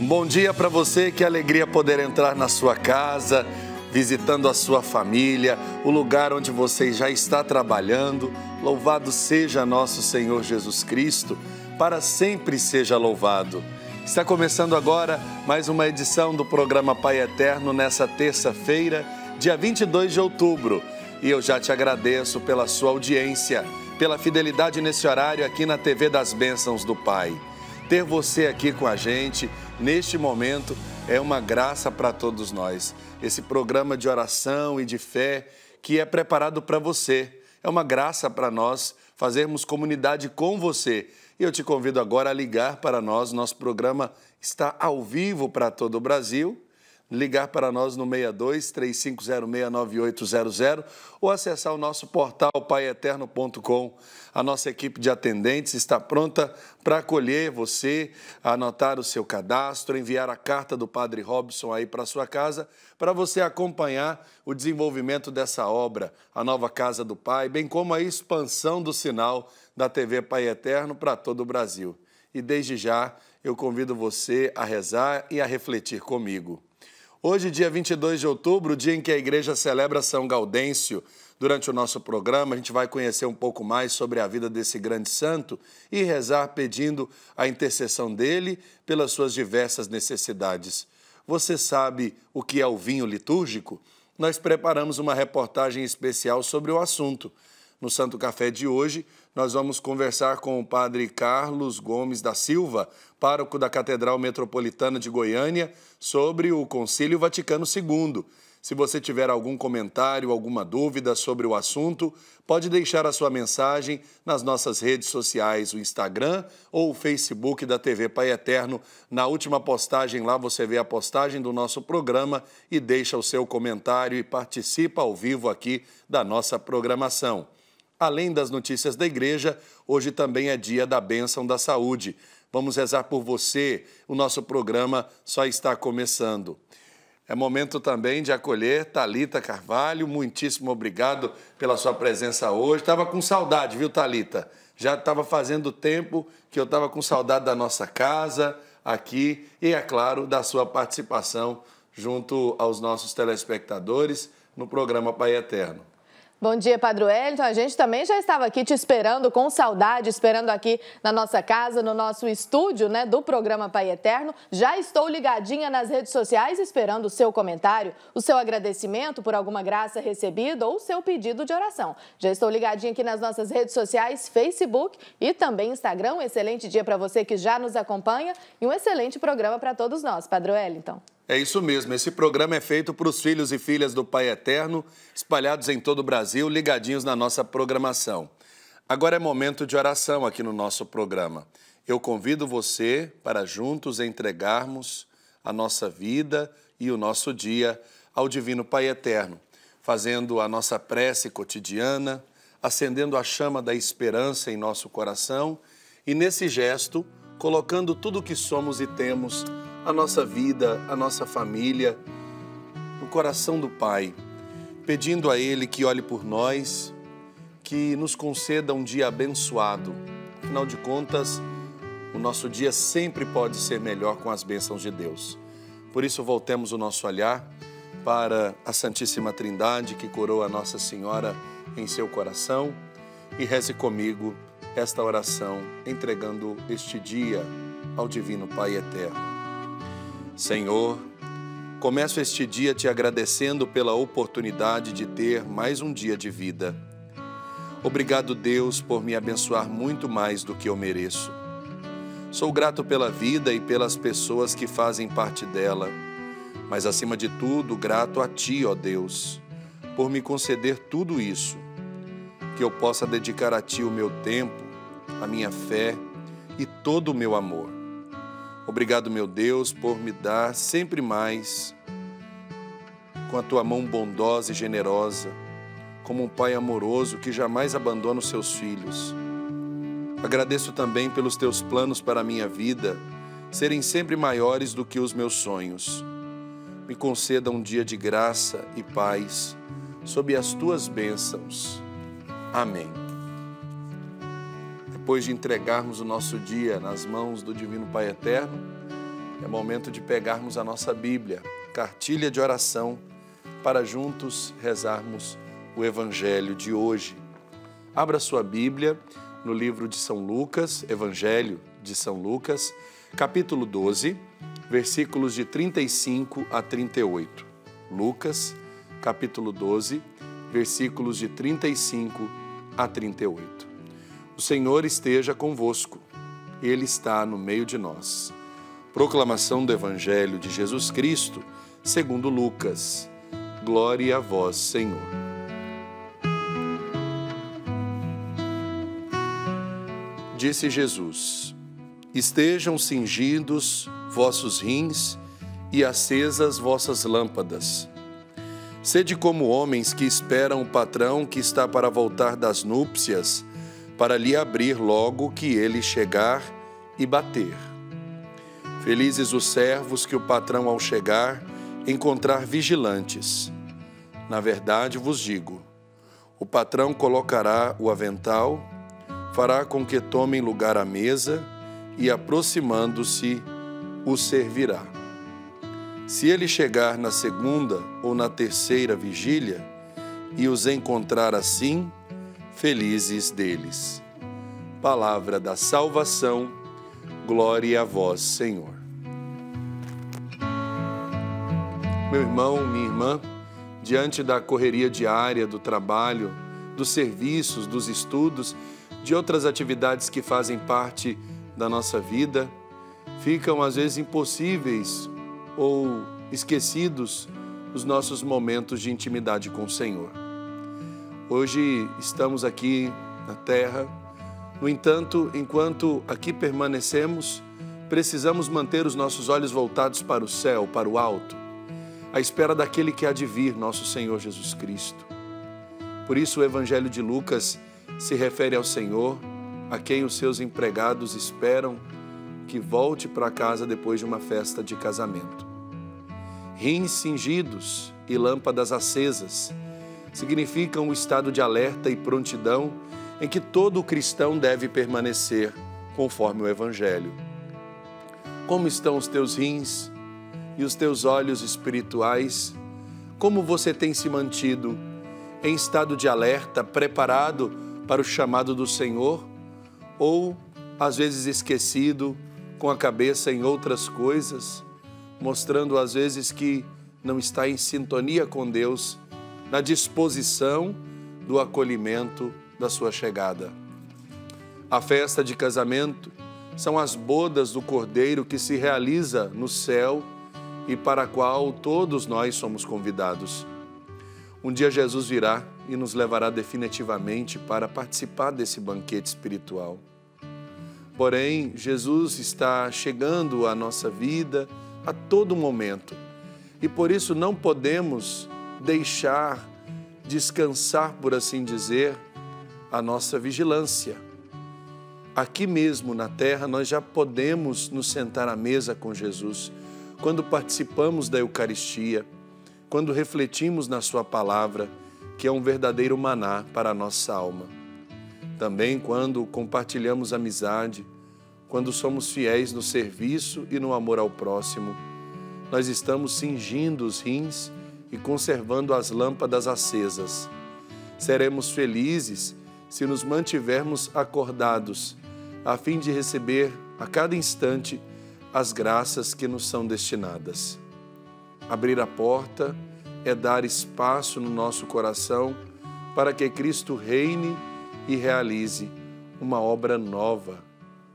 Bom dia para você, que alegria poder entrar na sua casa, visitando a sua família, o lugar onde você já está trabalhando. Louvado seja nosso Senhor Jesus Cristo, para sempre seja louvado. Está começando agora mais uma edição do programa Pai Eterno nessa terça-feira, dia 22 de outubro. E eu já te agradeço pela sua audiência, pela fidelidade nesse horário aqui na TV das Bênçãos do Pai. Ter você aqui com a gente neste momento é uma graça para todos nós. Esse programa de oração e de fé que é preparado para você. É uma graça para nós fazermos comunidade com você. E eu te convido agora a ligar para nós. Nosso programa está ao vivo para todo o Brasil. Ligar para nós no 62-3506-9800 ou acessar o nosso portal paieterno.com. A nossa equipe de atendentes está pronta para acolher você, anotar o seu cadastro, enviar a carta do Padre Robson aí para sua casa, para você acompanhar o desenvolvimento dessa obra, a nova Casa do Pai, bem como a expansão do sinal da TV Pai Eterno para todo o Brasil. E desde já eu convido você a rezar e a refletir comigo. Hoje, dia 22 de outubro, o dia em que a igreja celebra São Gaudêncio. Durante o nosso programa, a gente vai conhecer um pouco mais sobre a vida desse grande santo e rezar pedindo a intercessão dele pelas suas diversas necessidades. Você sabe o que é o vinho litúrgico? Nós preparamos uma reportagem especial sobre o assunto. No Santo Café de hoje, nós vamos conversar com o padre Carlos Gomes da Silva, pároco da Catedral Metropolitana de Goiânia, sobre o Concílio Vaticano II. Se você tiver algum comentário, alguma dúvida sobre o assunto, pode deixar a sua mensagem nas nossas redes sociais, o Instagram ou o Facebook da TV Pai Eterno. Na última postagem lá você vê a postagem do nosso programa e deixa o seu comentário e participa ao vivo aqui da nossa programação. Além das notícias da igreja, hoje também é dia da bênção da saúde. Vamos rezar por você, o nosso programa só está começando. É momento também de acolher Thalita Carvalho, muitíssimo obrigado pela sua presença hoje. Estava com saudade, viu, Thalita? Já estava fazendo tempo que eu estava com saudade da nossa casa aqui e, é claro, da sua participação junto aos nossos telespectadores no programa Pai Eterno. Bom dia, Padre Wellington. A gente também já estava aqui te esperando com saudade, esperando aqui na nossa casa, no nosso estúdio, né, do programa Pai Eterno. Já estou ligadinha nas redes sociais esperando o seu comentário, o seu agradecimento por alguma graça recebida ou o seu pedido de oração. Já estou ligadinha aqui nas nossas redes sociais, Facebook e também Instagram. Um excelente dia para você que já nos acompanha e um excelente programa para todos nós, Padre Wellington. É isso mesmo, esse programa é feito para os filhos e filhas do Pai Eterno, espalhados em todo o Brasil, ligadinhos na nossa programação. Agora é momento de oração aqui no nosso programa. Eu convido você para juntos entregarmos a nossa vida e o nosso dia ao Divino Pai Eterno, fazendo a nossa prece cotidiana, acendendo a chama da esperança em nosso coração e, nesse gesto, colocando tudo o que somos e temos, a nossa vida, a nossa família, no coração do Pai, pedindo a Ele que olhe por nós, que nos conceda um dia abençoado. Afinal de contas, o nosso dia sempre pode ser melhor com as bênçãos de Deus. Por isso, voltemos o nosso olhar para a Santíssima Trindade, que coroa a Nossa Senhora em seu coração, e reze comigo esta oração, entregando este dia ao Divino Pai Eterno. Senhor, começo este dia te agradecendo pela oportunidade de ter mais um dia de vida. Obrigado, Deus, por me abençoar muito mais do que eu mereço. Sou grato pela vida e pelas pessoas que fazem parte dela, mas, acima de tudo, grato a Ti, ó Deus, por me conceder tudo isso, que eu possa dedicar a Ti o meu tempo, a minha fé e todo o meu amor. Obrigado, meu Deus, por me dar sempre mais com a tua mão bondosa e generosa, como um pai amoroso que jamais abandona os seus filhos. Agradeço também pelos teus planos para a minha vida serem sempre maiores do que os meus sonhos. Me conceda um dia de graça e paz sob as tuas bênçãos. Amém. Depois de entregarmos o nosso dia nas mãos do Divino Pai Eterno, é momento de pegarmos a nossa Bíblia, cartilha de oração, para juntos rezarmos o Evangelho de hoje. Abra sua Bíblia no livro de São Lucas, Evangelho de São Lucas, capítulo 12, versículos de 35 a 38. Lucas, capítulo 12, versículos de 35 a 38. O Senhor esteja convosco, Ele está no meio de nós. Proclamação do Evangelho de Jesus Cristo, segundo Lucas. Glória a vós, Senhor. Disse Jesus: estejam cingidos vossos rins e acesas vossas lâmpadas. Sede como homens que esperam o patrão que está para voltar das núpcias, para lhe abrir logo que ele chegar e bater. Felizes os servos que o patrão, ao chegar, encontrar vigilantes. Na verdade vos digo, o patrão colocará o avental, fará com que tomem lugar à mesa e, aproximando-se, o servirá. Se ele chegar na segunda ou na terceira vigília e os encontrar assim, felizes deles. Palavra da salvação, glória a vós, Senhor. Meu irmão, minha irmã, diante da correria diária do trabalho, dos serviços, dos estudos, de outras atividades que fazem parte da nossa vida, ficam às vezes impossíveis ou esquecidos os nossos momentos de intimidade com o Senhor. Hoje estamos aqui na terra, no entanto, enquanto aqui permanecemos, precisamos manter os nossos olhos voltados para o céu, para o alto, à espera daquele que há de vir, nosso Senhor Jesus Cristo. Por isso o Evangelho de Lucas se refere ao Senhor, a quem os seus empregados esperam que volte para casa depois de uma festa de casamento. Rins cingidos e lâmpadas acesas significam o estado de alerta e prontidão em que todo cristão deve permanecer, conforme o Evangelho. Como estão os teus rins e os teus olhos espirituais? Como você tem se mantido em estado de alerta, preparado para o chamado do Senhor? Ou, às vezes, esquecido, com a cabeça em outras coisas, mostrando às vezes que não está em sintonia com Deus, na disposição do acolhimento da sua chegada. A festa de casamento são as bodas do Cordeiro que se realiza no céu e para a qual todos nós somos convidados. Um dia Jesus virá e nos levará definitivamente para participar desse banquete espiritual. Porém, Jesus está chegando à nossa vida a todo momento e por isso não podemos deixar descansar, por assim dizer, a nossa vigilância. Aqui mesmo na terra nós já podemos nos sentar à mesa com Jesus quando participamos da Eucaristia, quando refletimos na sua palavra, que é um verdadeiro maná para a nossa alma. Também quando compartilhamos amizade, quando somos fiéis no serviço e no amor ao próximo, nós estamos cingindo os rins e conservando as lâmpadas acesas. Seremos felizes se nos mantivermos acordados, a fim de receber a cada instante as graças que nos são destinadas. Abrir a porta é dar espaço no nosso coração para que Cristo reine e realize uma obra nova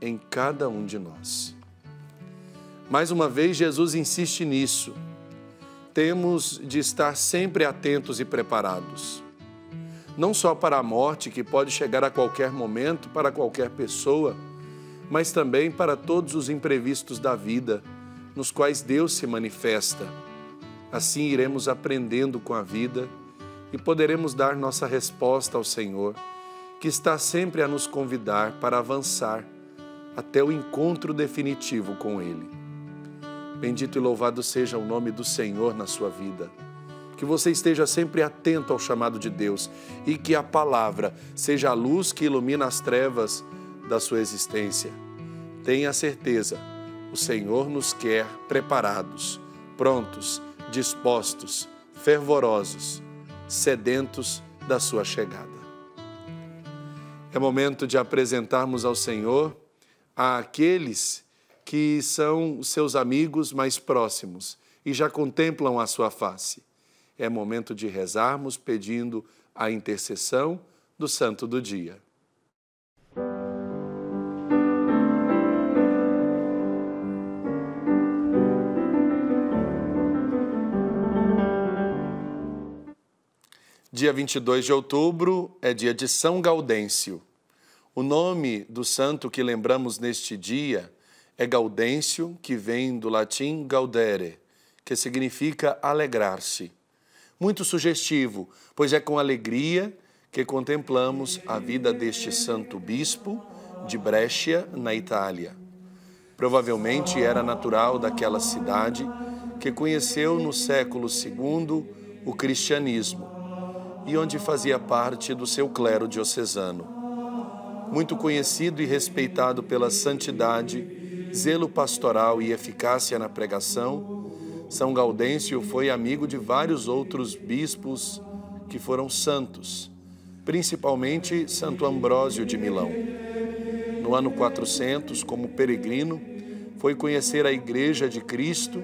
em cada um de nós. Mais uma vez, Jesus insiste nisso. Temos de estar sempre atentos e preparados. não só para a morte, que pode chegar a qualquer momento, para qualquer pessoa, mas também para todos os imprevistos da vida, nos quais Deus se manifesta. Assim iremos aprendendo com a vida e poderemos dar nossa resposta ao Senhor, que está sempre a nos convidar para avançar até o encontro definitivo com Ele. Bendito e louvado seja o nome do Senhor na sua vida. Que você esteja sempre atento ao chamado de Deus e que a palavra seja a luz que ilumina as trevas da sua existência. Tenha certeza, o Senhor nos quer preparados, prontos, dispostos, fervorosos, sedentos da sua chegada. É momento de apresentarmos ao Senhor àqueles que são os seus amigos mais próximos e já contemplam a sua face. É momento de rezarmos pedindo a intercessão do Santo do Dia. Dia 22 de outubro é dia de São Gaudêncio. O nome do santo que lembramos neste dia é Gaudêncio, que vem do latim gaudere, que significa alegrar-se. Muito sugestivo, pois é com alegria que contemplamos a vida deste santo bispo de Brescia, na Itália. Provavelmente era natural daquela cidade que conheceu no século II o cristianismo e onde fazia parte do seu clero diocesano. Muito conhecido e respeitado pela santidade, zelo pastoral e eficácia na pregação, São Gaudêncio foi amigo de vários outros bispos que foram santos, principalmente Santo Ambrósio de Milão. No ano 400, como peregrino, foi conhecer a Igreja de Cristo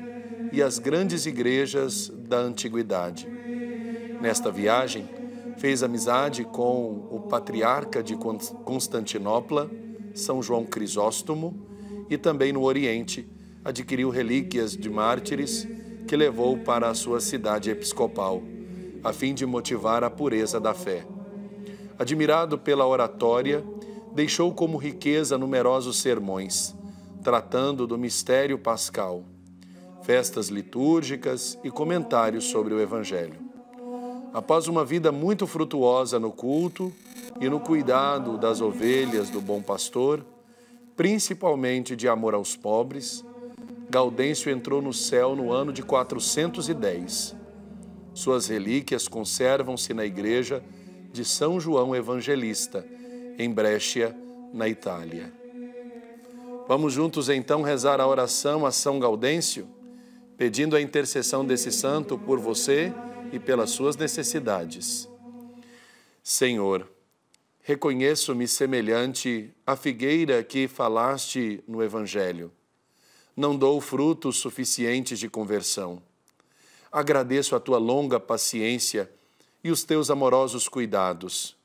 e as grandes igrejas da antiguidade. Nesta viagem, fez amizade com o patriarca de Constantinopla, São João Crisóstomo, e também no Oriente adquiriu relíquias de mártires que levou para a sua cidade episcopal, a fim de motivar a pureza da fé. Admirado pela oratória, deixou como riqueza numerosos sermões, tratando do mistério pascal, festas litúrgicas e comentários sobre o Evangelho. Após uma vida muito frutuosa no culto e no cuidado das ovelhas do bom pastor, principalmente de amor aos pobres, Gaudêncio entrou no céu no ano de 410. Suas relíquias conservam-se na igreja de São João Evangelista, em Brescia, na Itália. Vamos juntos então rezar a oração a São Gaudêncio, pedindo a intercessão desse santo por você e pelas suas necessidades. Senhor, reconheço-me semelhante à figueira que falaste no Evangelho. Não dou frutos suficientes de conversão. Agradeço a tua longa paciência e os teus amorosos cuidados,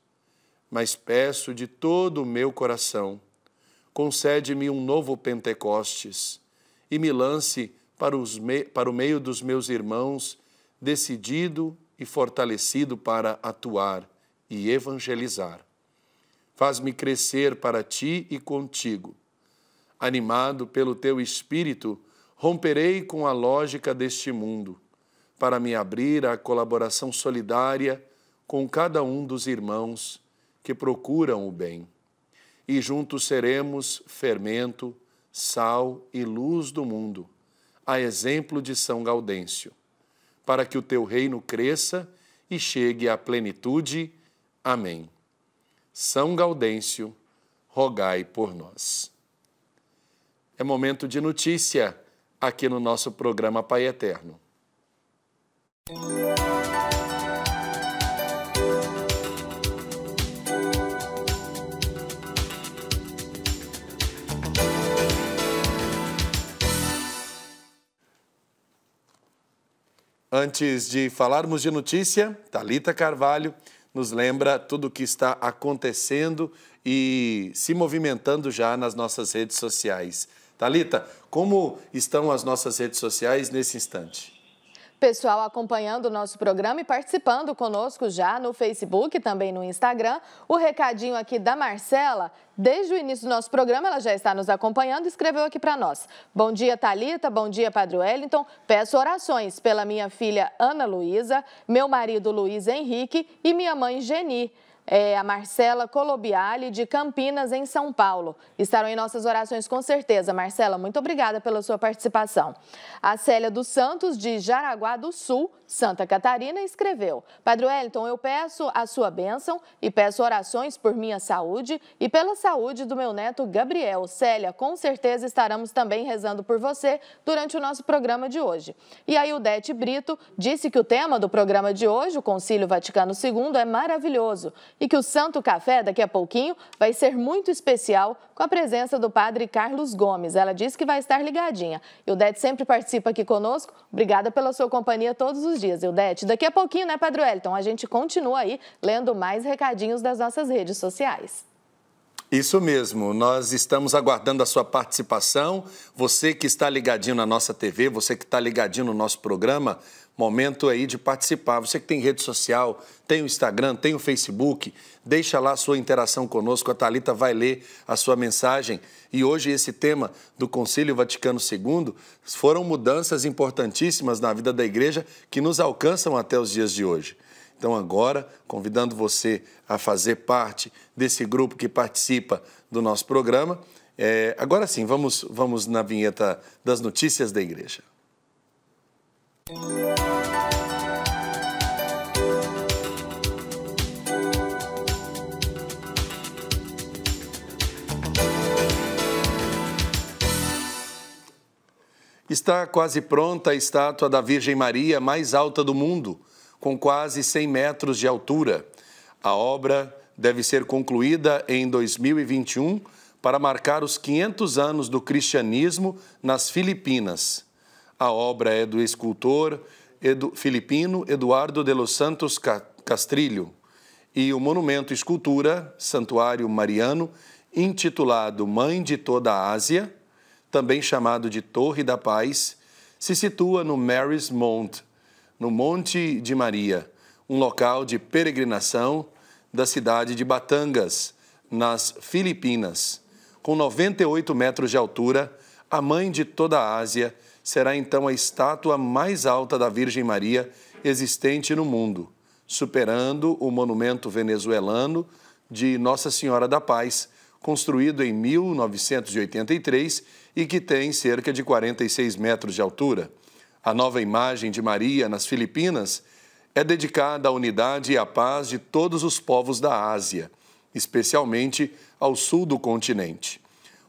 mas peço de todo o meu coração, concede-me um novo Pentecostes e me lance para o meio dos meus irmãos, decidido e fortalecido para atuar e evangelizar. Faz-me crescer para ti e contigo. Animado pelo teu Espírito, romperei com a lógica deste mundo, para me abrir à colaboração solidária com cada um dos irmãos que procuram o bem. E juntos seremos fermento, sal e luz do mundo, a exemplo de São Gaudêncio, para que o teu reino cresça e chegue à plenitude. Amém. São Gaudêncio, rogai por nós. É momento de notícia aqui no nosso programa Pai Eterno. Antes de falarmos de notícia, Thalita Carvalho nos lembra tudo o que está acontecendo e se movimentando já nas nossas redes sociais. Thalita, como estão as nossas redes sociais nesse instante? Pessoal acompanhando o nosso programa e participando conosco já no Facebook, também no Instagram. O recadinho aqui da Marcela, desde o início do nosso programa, ela já está nos acompanhando e escreveu aqui para nós. Bom dia, Thalita, bom dia, Padre Wellington. Peço orações pela minha filha Ana Luísa, meu marido Luiz Henrique e minha mãe Geni. A Marcela Colobiali, de Campinas, em São Paulo. Estarão em nossas orações com certeza. Marcela, muito obrigada pela sua participação. A Célia dos Santos, de Jaraguá do Sul, Santa Catarina, escreveu: Padre Wellington, eu peço a sua bênção e peço orações por minha saúde e pela saúde do meu neto Gabriel. Célia, com certeza estaremos também rezando por você durante o nosso programa de hoje. E aí o Dete Brito disse que o tema do programa de hoje, o Concílio Vaticano II, é maravilhoso e que o Santo Café, daqui a pouquinho, vai ser muito especial com a presença do Padre Carlos Gomes. Ela disse que vai estar ligadinha. E o Dete sempre participa aqui conosco. Obrigada pela sua companhia todos os dias, Ildete. Daqui a pouquinho, né, Padre Wellington? A gente continua aí lendo mais recadinhos das nossas redes sociais. Isso mesmo, nós estamos aguardando a sua participação. Você que está ligadinho na nossa TV, você que está ligadinho no nosso programa, momento aí de participar. Você que tem rede social, tem o Instagram, tem o Facebook, deixa lá a sua interação conosco, a Thalita vai ler a sua mensagem. E hoje esse tema do Concílio Vaticano II foram mudanças importantíssimas na vida da igreja que nos alcançam até os dias de hoje. Então agora, convidando você a fazer parte desse grupo que participa do nosso programa, agora sim, vamos na vinheta das notícias da igreja. Está quase pronta a estátua da Virgem Maria mais alta do mundo, com quase 100 metros de altura. A obra deve ser concluída em 2021 para marcar os 500 anos do cristianismo nas Filipinas. A obra é do escultor filipino Eduardo de los Santos Castrillo e o monumento escultura Santuário Mariano, intitulado Mãe de toda a Ásia, também chamado de Torre da Paz, se situa no Mary's Mount, no Monte de Maria, um local de peregrinação da cidade de Batangas, nas Filipinas. Com 98 metros de altura, a Mãe de toda a Ásia será então a estátua mais alta da Virgem Maria existente no mundo, superando o monumento venezuelano de Nossa Senhora da Paz, construído em 1983 e que tem cerca de 46 metros de altura. A nova imagem de Maria nas Filipinas é dedicada à unidade e à paz de todos os povos da Ásia, especialmente ao sul do continente.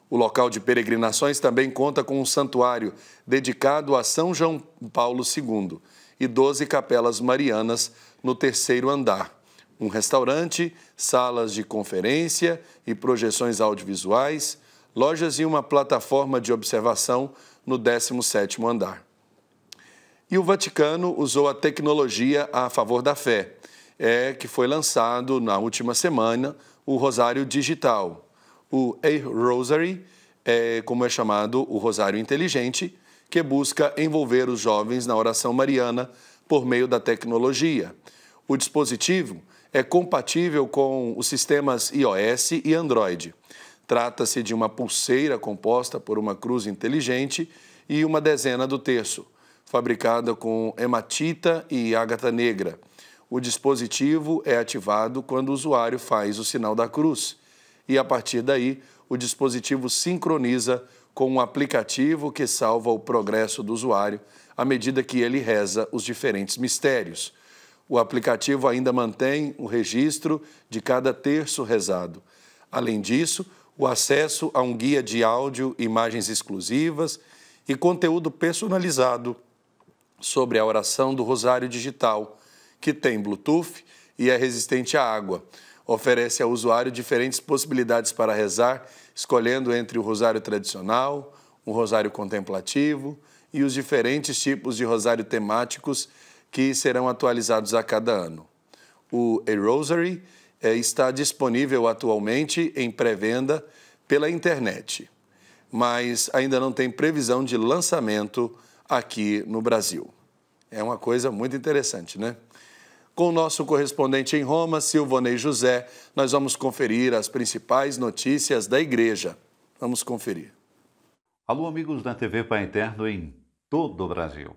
O local de peregrinações também conta com um santuário dedicado a São João Paulo II e 12 capelas marianas no terceiro andar, um restaurante, salas de conferência e projeções audiovisuais, lojas e uma plataforma de observação no 17º andar. E o Vaticano usou a tecnologia a favor da fé, que foi lançado na última semana o Rosário Digital. O A-Rosary, como é chamado o Rosário Inteligente, que busca envolver os jovens na oração mariana por meio da tecnologia. O dispositivo é compatível com os sistemas iOS e Android. Trata-se de uma pulseira composta por uma cruz inteligente e uma dezena do terço, fabricada com hematita e ágata negra. O dispositivo é ativado quando o usuário faz o sinal da cruz e, a partir daí, o dispositivo sincroniza com um aplicativo que salva o progresso do usuário à medida que ele reza os diferentes mistérios. O aplicativo ainda mantém o registro de cada terço rezado. Além disso, o acesso a um guia de áudio, imagens exclusivas e conteúdo personalizado sobre a oração do Rosário Digital, que tem Bluetooth e é resistente à água. Oferece ao usuário diferentes possibilidades para rezar, escolhendo entre o rosário tradicional, o rosário contemplativo e os diferentes tipos de rosário temáticos que serão atualizados a cada ano. O A-Rosary está disponível atualmente em pré-venda pela internet, mas ainda não tem previsão de lançamento aqui no Brasil. É uma coisa muito interessante, né? Com o nosso correspondente em Roma, Silvonei José, nós vamos conferir as principais notícias da igreja. Vamos conferir. Alô, amigos da TV Pai Eterno em todo o Brasil.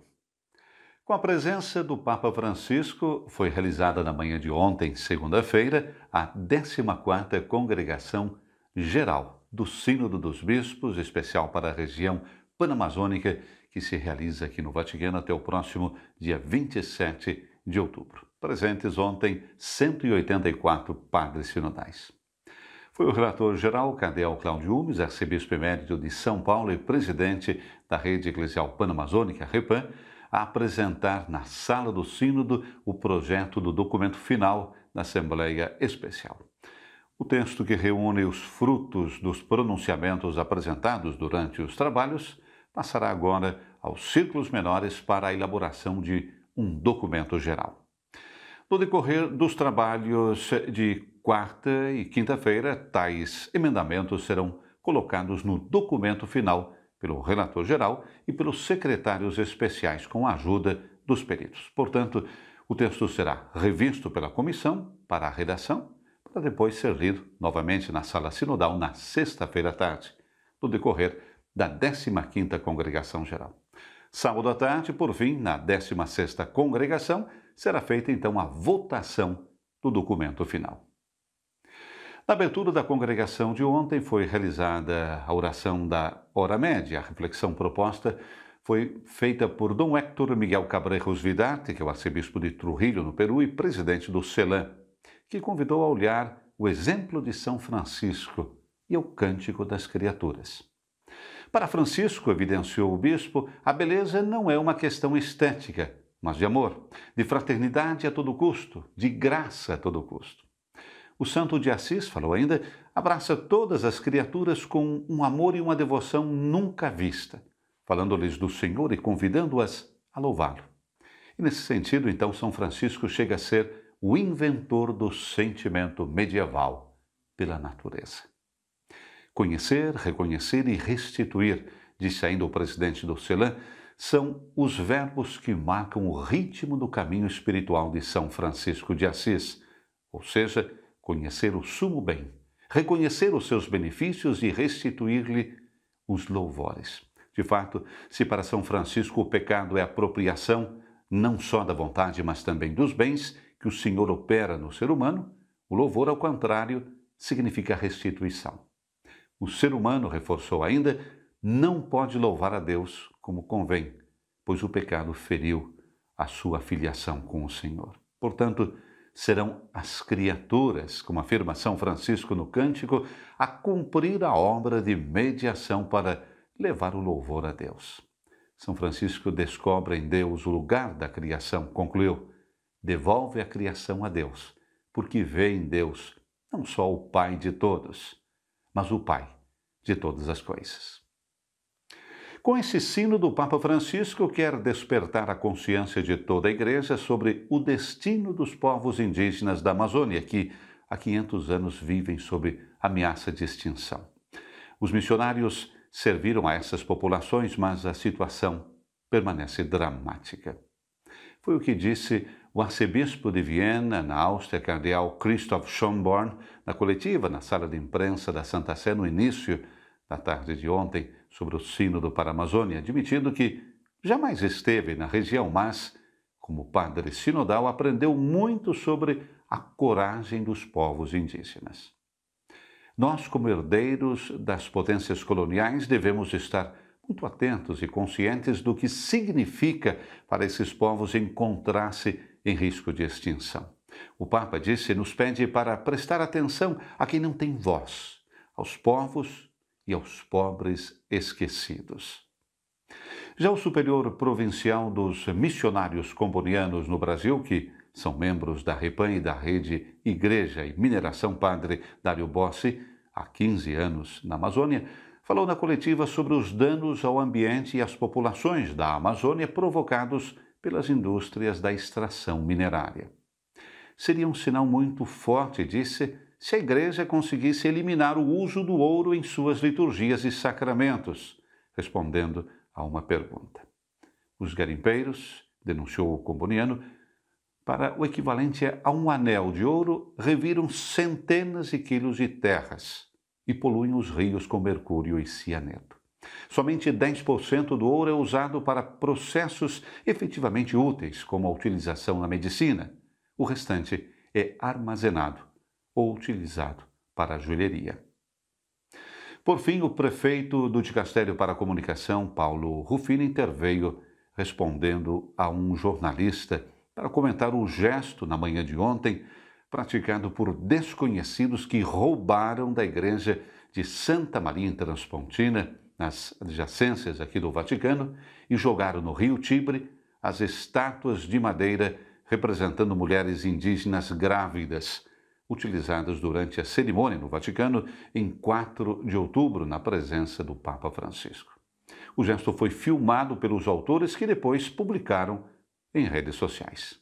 Com a presença do Papa Francisco, foi realizada na manhã de ontem, segunda-feira, a 14ª Congregação Geral do Sínodo dos Bispos, especial para a região panamazônica, que se realiza aqui no Vaticano até o próximo dia 27 de outubro. Presentes ontem 184 padres sinodais. Foi o relator-geral, cardeal Cláudio Umes, arcebispo emérito de São Paulo e presidente da Rede Eclesial Panamazônica, REPAM, a apresentar na Sala do Sínodo o projeto do documento final da Assembleia Especial. O texto que reúne os frutos dos pronunciamentos apresentados durante os trabalhos passará agora aos círculos menores para a elaboração de um documento geral. No decorrer dos trabalhos de quarta e quinta-feira, tais emendamentos serão colocados no documento final pelo relator-geral e pelos secretários especiais com a ajuda dos peritos. Portanto, o texto será revisto pela comissão para a redação, para depois ser lido novamente na sala sinodal na sexta-feira à tarde, no decorrer da 15ª Congregação Geral. Sábado à tarde, por fim, na 16ª Congregação, será feita então a votação do documento final. Na abertura da congregação de ontem foi realizada a oração da hora média. A reflexão proposta foi feita por Dom Héctor Miguel Cabrejos Vidarte, que é o arcebispo de Trujillo, no Peru, e presidente do CELAM, que convidou a olhar o exemplo de São Francisco e o Cântico das Criaturas. Para Francisco, evidenciou o bispo, a beleza não é uma questão estética, mas de amor, de fraternidade a todo custo, de graça a todo custo. O santo de Assis, falou ainda, abraça todas as criaturas com um amor e uma devoção nunca vista, falando-lhes do Senhor e convidando-as a louvá-lo. E nesse sentido, então, São Francisco chega a ser o inventor do sentimento medieval pela natureza. Conhecer, reconhecer e restituir, disse ainda o presidente do CELAM, são os verbos que marcam o ritmo do caminho espiritual de São Francisco de Assis, ou seja, conhecer o sumo bem, reconhecer os seus benefícios e restituir-lhe os louvores. De fato, se para São Francisco o pecado é apropriação, não só da vontade, mas também dos bens que o Senhor opera no ser humano, o louvor, ao contrário, significa restituição. O ser humano, reforçou ainda, não pode louvar a Deus como convém, pois o pecado feriu a sua filiação com o Senhor. Portanto, serão as criaturas, como afirma São Francisco no Cântico, a cumprir a obra de mediação para levar o louvor a Deus. São Francisco descobre em Deus o lugar da criação, concluiu, devolve a criação a Deus, porque vê em Deus não só o Pai de todos, mas o Pai de todas as coisas. Com esse sínodo, o Papa Francisco quer despertar a consciência de toda a Igreja sobre o destino dos povos indígenas da Amazônia, que há 500 anos vivem sob ameaça de extinção. Os missionários serviram a essas populações, mas a situação permanece dramática. Foi o que disse o arcebispo de Viena, na Áustria, cardeal Christoph Schönborn, na coletiva na sala de imprensa da Santa Sé no início da tarde de ontem, sobre o sínodo para a Amazônia, admitindo que jamais esteve na região, mas, como padre sinodal, aprendeu muito sobre a coragem dos povos indígenas. Nós, como herdeiros das potências coloniais, devemos estar muito atentos e conscientes do que significa para esses povos encontrar-se em risco de extinção. O Papa disse, nos pede para prestar atenção a quem não tem voz, aos povos e aos pobres esquecidos. Já o superior provincial dos missionários combonianos no Brasil, que são membros da REPAM e da Rede Igreja e Mineração Padre Dário Bossi, há 15 anos na Amazônia, falou na coletiva sobre os danos ao ambiente e às populações da Amazônia provocados pelas indústrias da extração minerária. Seria um sinal muito forte, disse, se a Igreja conseguisse eliminar o uso do ouro em suas liturgias e sacramentos, respondendo a uma pergunta. Os garimpeiros denunciou o comboniano, para o equivalente a um anel de ouro, reviram centenas de quilos de terras e poluem os rios com mercúrio e cianeto. Somente 10% do ouro é usado para processos efetivamente úteis, como a utilização na medicina. O restante é armazenado ou utilizado para a joalheria. Por fim, o prefeito do Dicastério para a Comunicação, Paulo Ruffini, interveio respondendo a um jornalista para comentar o gesto na manhã de ontem praticado por desconhecidos que roubaram da igreja de Santa Maria em Transpontina, nas adjacências aqui do Vaticano, e jogaram no rio Tibre as estátuas de madeira representando mulheres indígenas grávidas, utilizadas durante a cerimônia no Vaticano em 4 de outubro, na presença do Papa Francisco. O gesto foi filmado pelos autores que depois publicaram em redes sociais.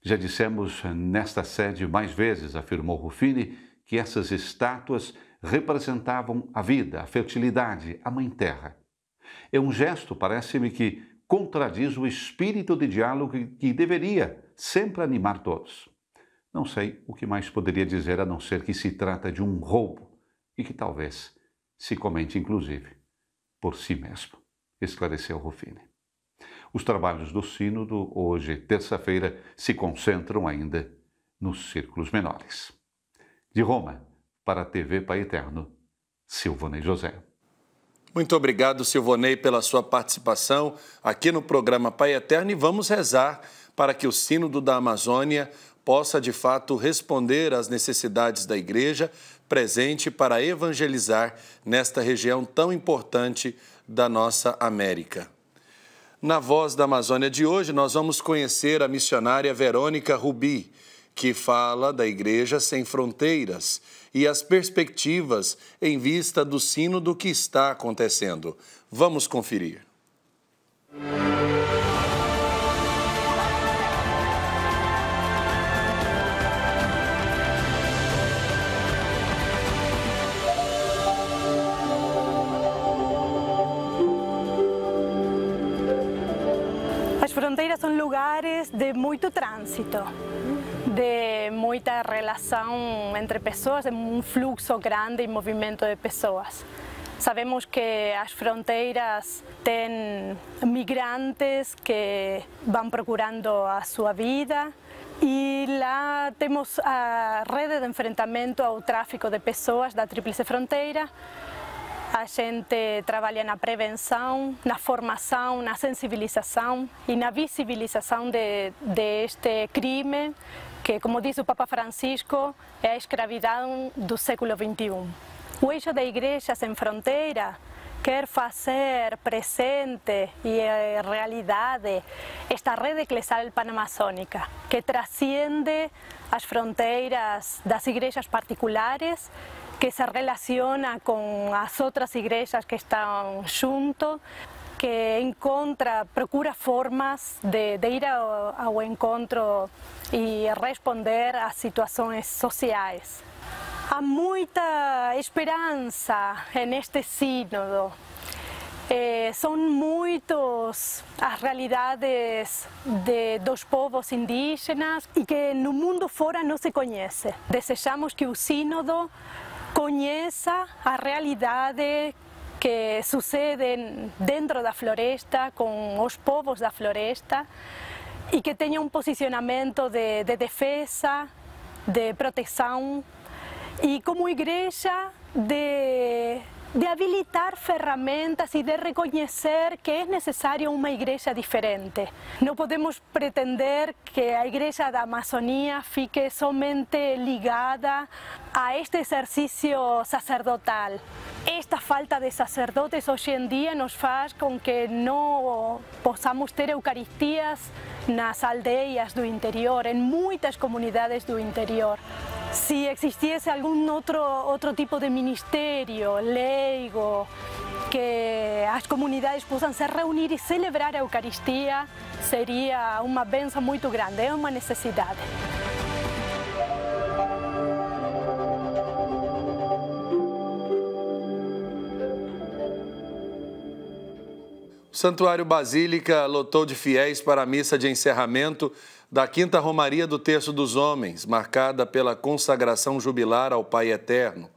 Já dissemos nesta sede mais vezes, afirmou Ruffini, que essas estátuas representavam a vida, a fertilidade, a Mãe Terra. É um gesto, parece-me, que contradiz o espírito de diálogo que deveria sempre animar todos. Não sei o que mais poderia dizer a não ser que se trata de um roubo e que talvez se comente, inclusive, por si mesmo, esclareceu Ruffini. Os trabalhos do Sínodo, hoje, terça-feira, se concentram ainda nos círculos menores. De Roma, para a TV Pai Eterno, Silvonei José. Muito obrigado, Silvonei, pela sua participação aqui no programa Pai Eterno, e vamos rezar para que o Sínodo da Amazônia possa, de fato, responder às necessidades da Igreja presente para evangelizar nesta região tão importante da nossa América. Na Voz da Amazônia de hoje, nós vamos conhecer a missionária Verônica Rubi, que fala da Igreja Sem Fronteiras e as perspectivas em vista do sínodo que está acontecendo. Vamos conferir. As fronteiras são lugares de muito trânsito, de muita relação entre pessoas, de um fluxo grande e movimento de pessoas. Sabemos que as fronteiras têm migrantes que vão procurando a sua vida, e lá temos a rede de enfrentamento ao tráfico de pessoas da Tríplice Fronteira. A gente trabalha na prevenção, na formação, na sensibilização e na visibilização deste crime, que, como diz o Papa Francisco, é a escravidão do século XXI. O eixo da Igreja Sem Fronteira quer fazer presente e realidade esta rede eclesial panamazônica, que transcende as fronteiras das igrejas particulares, que se relaciona com as outras igrejas que estão junto, que procura formas de ir ao encontro e responder às situações sociais. Há muita esperança neste sínodo. São muitas as realidades dos povos indígenas e que no mundo fora não se conhece. Desejamos que o sínodo conheça a realidade que sucede dentro da floresta, com os povos da floresta, e que tenha um posicionamento de defesa, de proteção, e como igreja de habilitar ferramentas e de reconhecer que é necessário uma igreja diferente. Não podemos pretender que a igreja da Amazônia fique somente ligada a este exercício sacerdotal. Esta falta de sacerdotes hoje em dia nos faz com que não possamos ter eucaristias nas aldeias do interior, em muitas comunidades do interior. Se existisse algum outro tipo de ministério leigo, que as comunidades possam se reunir e celebrar a Eucaristia, seria uma bênção muito grande, é uma necessidade. O O Santuário Basílica lotou de fiéis para a missa de encerramento da 5ª Romaria do Terço dos Homens, marcada pela consagração jubilar ao Pai Eterno.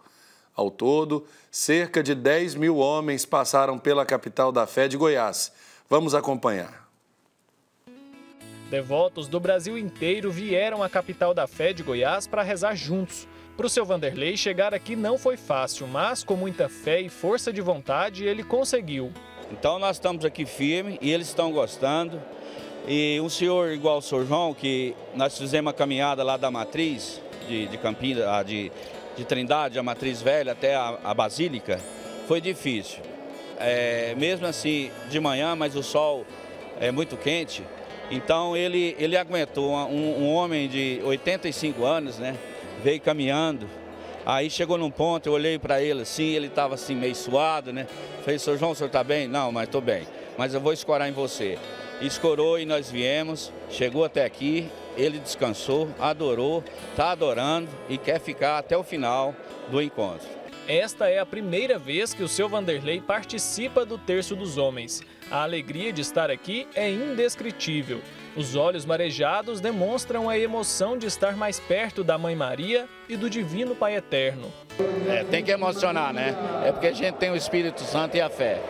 Ao todo, cerca de 10 mil homens passaram pela capital da fé de Goiás. Vamos acompanhar. Devotos do Brasil inteiro vieram à capital da fé de Goiás para rezar juntos. Para o seu Vanderlei, chegar aqui não foi fácil, mas com muita fé e força de vontade, ele conseguiu. Então nós estamos aqui firmes e eles estão gostando. E um senhor igual o senhor João, que nós fizemos uma caminhada lá da Matriz, de Campinas, de Trindade, a Matriz Velha até a Basílica, foi difícil. Mesmo assim de manhã, mas o sol é muito quente, então ele aguentou. Um homem de 85 anos, né, veio caminhando. Aí chegou num ponto, eu olhei para ele assim, ele estava assim meio suado, né? Falei, senhor João, o senhor está bem? Não, mas estou bem, mas eu vou escorar em você. Escorou e nós viemos, chegou até aqui, ele descansou, adorou, está adorando e quer ficar até o final do encontro. Esta é a primeira vez que o seu Vanderlei participa do Terço dos Homens. A alegria de estar aqui é indescritível. Os olhos marejados demonstram a emoção de estar mais perto da Mãe Maria e do Divino Pai Eterno. Tem que emocionar, né? É porque a gente tem o Espírito Santo e a fé.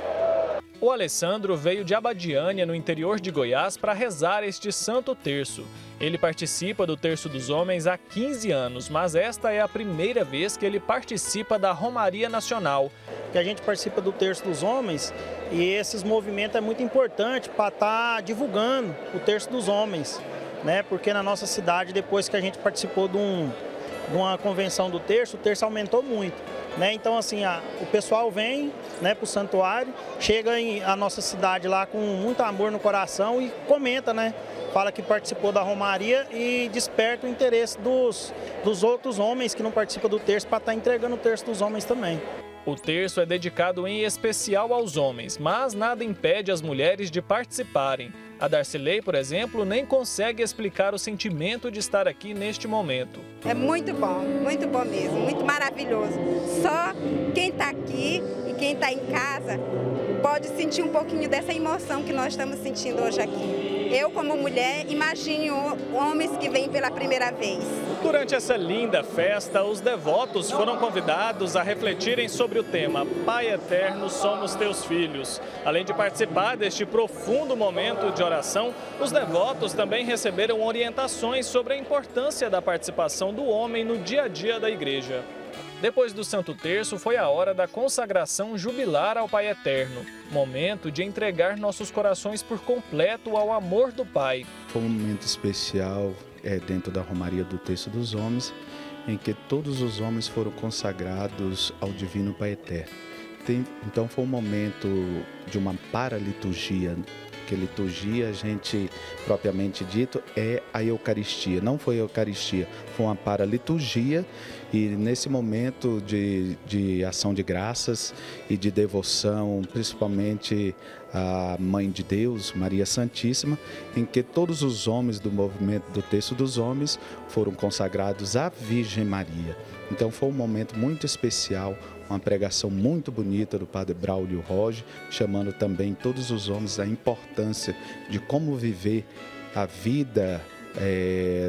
O Alessandro veio de Abadiânia, no interior de Goiás, para rezar este Santo Terço. Ele participa do Terço dos Homens há 15 anos, mas esta é a primeira vez que ele participa da Romaria Nacional. Que a gente participa do Terço dos Homens e esses movimentos é muito importante para estar divulgando o Terço dos Homens, né? Porque na nossa cidade, depois que a gente participou de uma convenção do Terço, o Terço aumentou muito. Né? Então, assim, o pessoal vem, né, para o santuário, chega à nossa cidade lá com muito amor no coração e comenta, né? Fala que participou da Romaria e desperta o interesse dos outros homens que não participam do terço para estar entregando o Terço dos Homens também. O terço é dedicado em especial aos homens, mas nada impede as mulheres de participarem. A Darcilei, por exemplo, nem consegue explicar o sentimento de estar aqui neste momento. É muito bom mesmo, muito maravilhoso. Só quem está aqui e quem está em casa pode sentir um pouquinho dessa emoção que nós estamos sentindo hoje aqui. Eu, como mulher, imagino homens que vêm pela primeira vez. Durante essa linda festa, os devotos foram convidados a refletirem sobre o tema Pai Eterno, somos teus filhos. Além de participar deste profundo momento de oração, os devotos também receberam orientações sobre a importância da participação do homem no dia a dia da igreja. Depois do Santo Terço, foi a hora da consagração jubilar ao Pai Eterno, momento de entregar nossos corações por completo ao amor do Pai. Foi um momento especial dentro da Romaria do Terço dos Homens, em que todos os homens foram consagrados ao Divino Pai Eterno. Então foi um momento de uma paraliturgia, que liturgia, a gente, propriamente dito, é a Eucaristia. Não foi a Eucaristia, foi uma paraliturgia e nesse momento de ação de graças e de devoção, principalmente à Mãe de Deus, Maria Santíssima, em que todos os homens do movimento do Terço dos Homens foram consagrados à Virgem Maria. Então foi um momento muito especial, uma pregação muito bonita do Padre Braulio Roge, chamando também todos os homens à importância de como viver a vida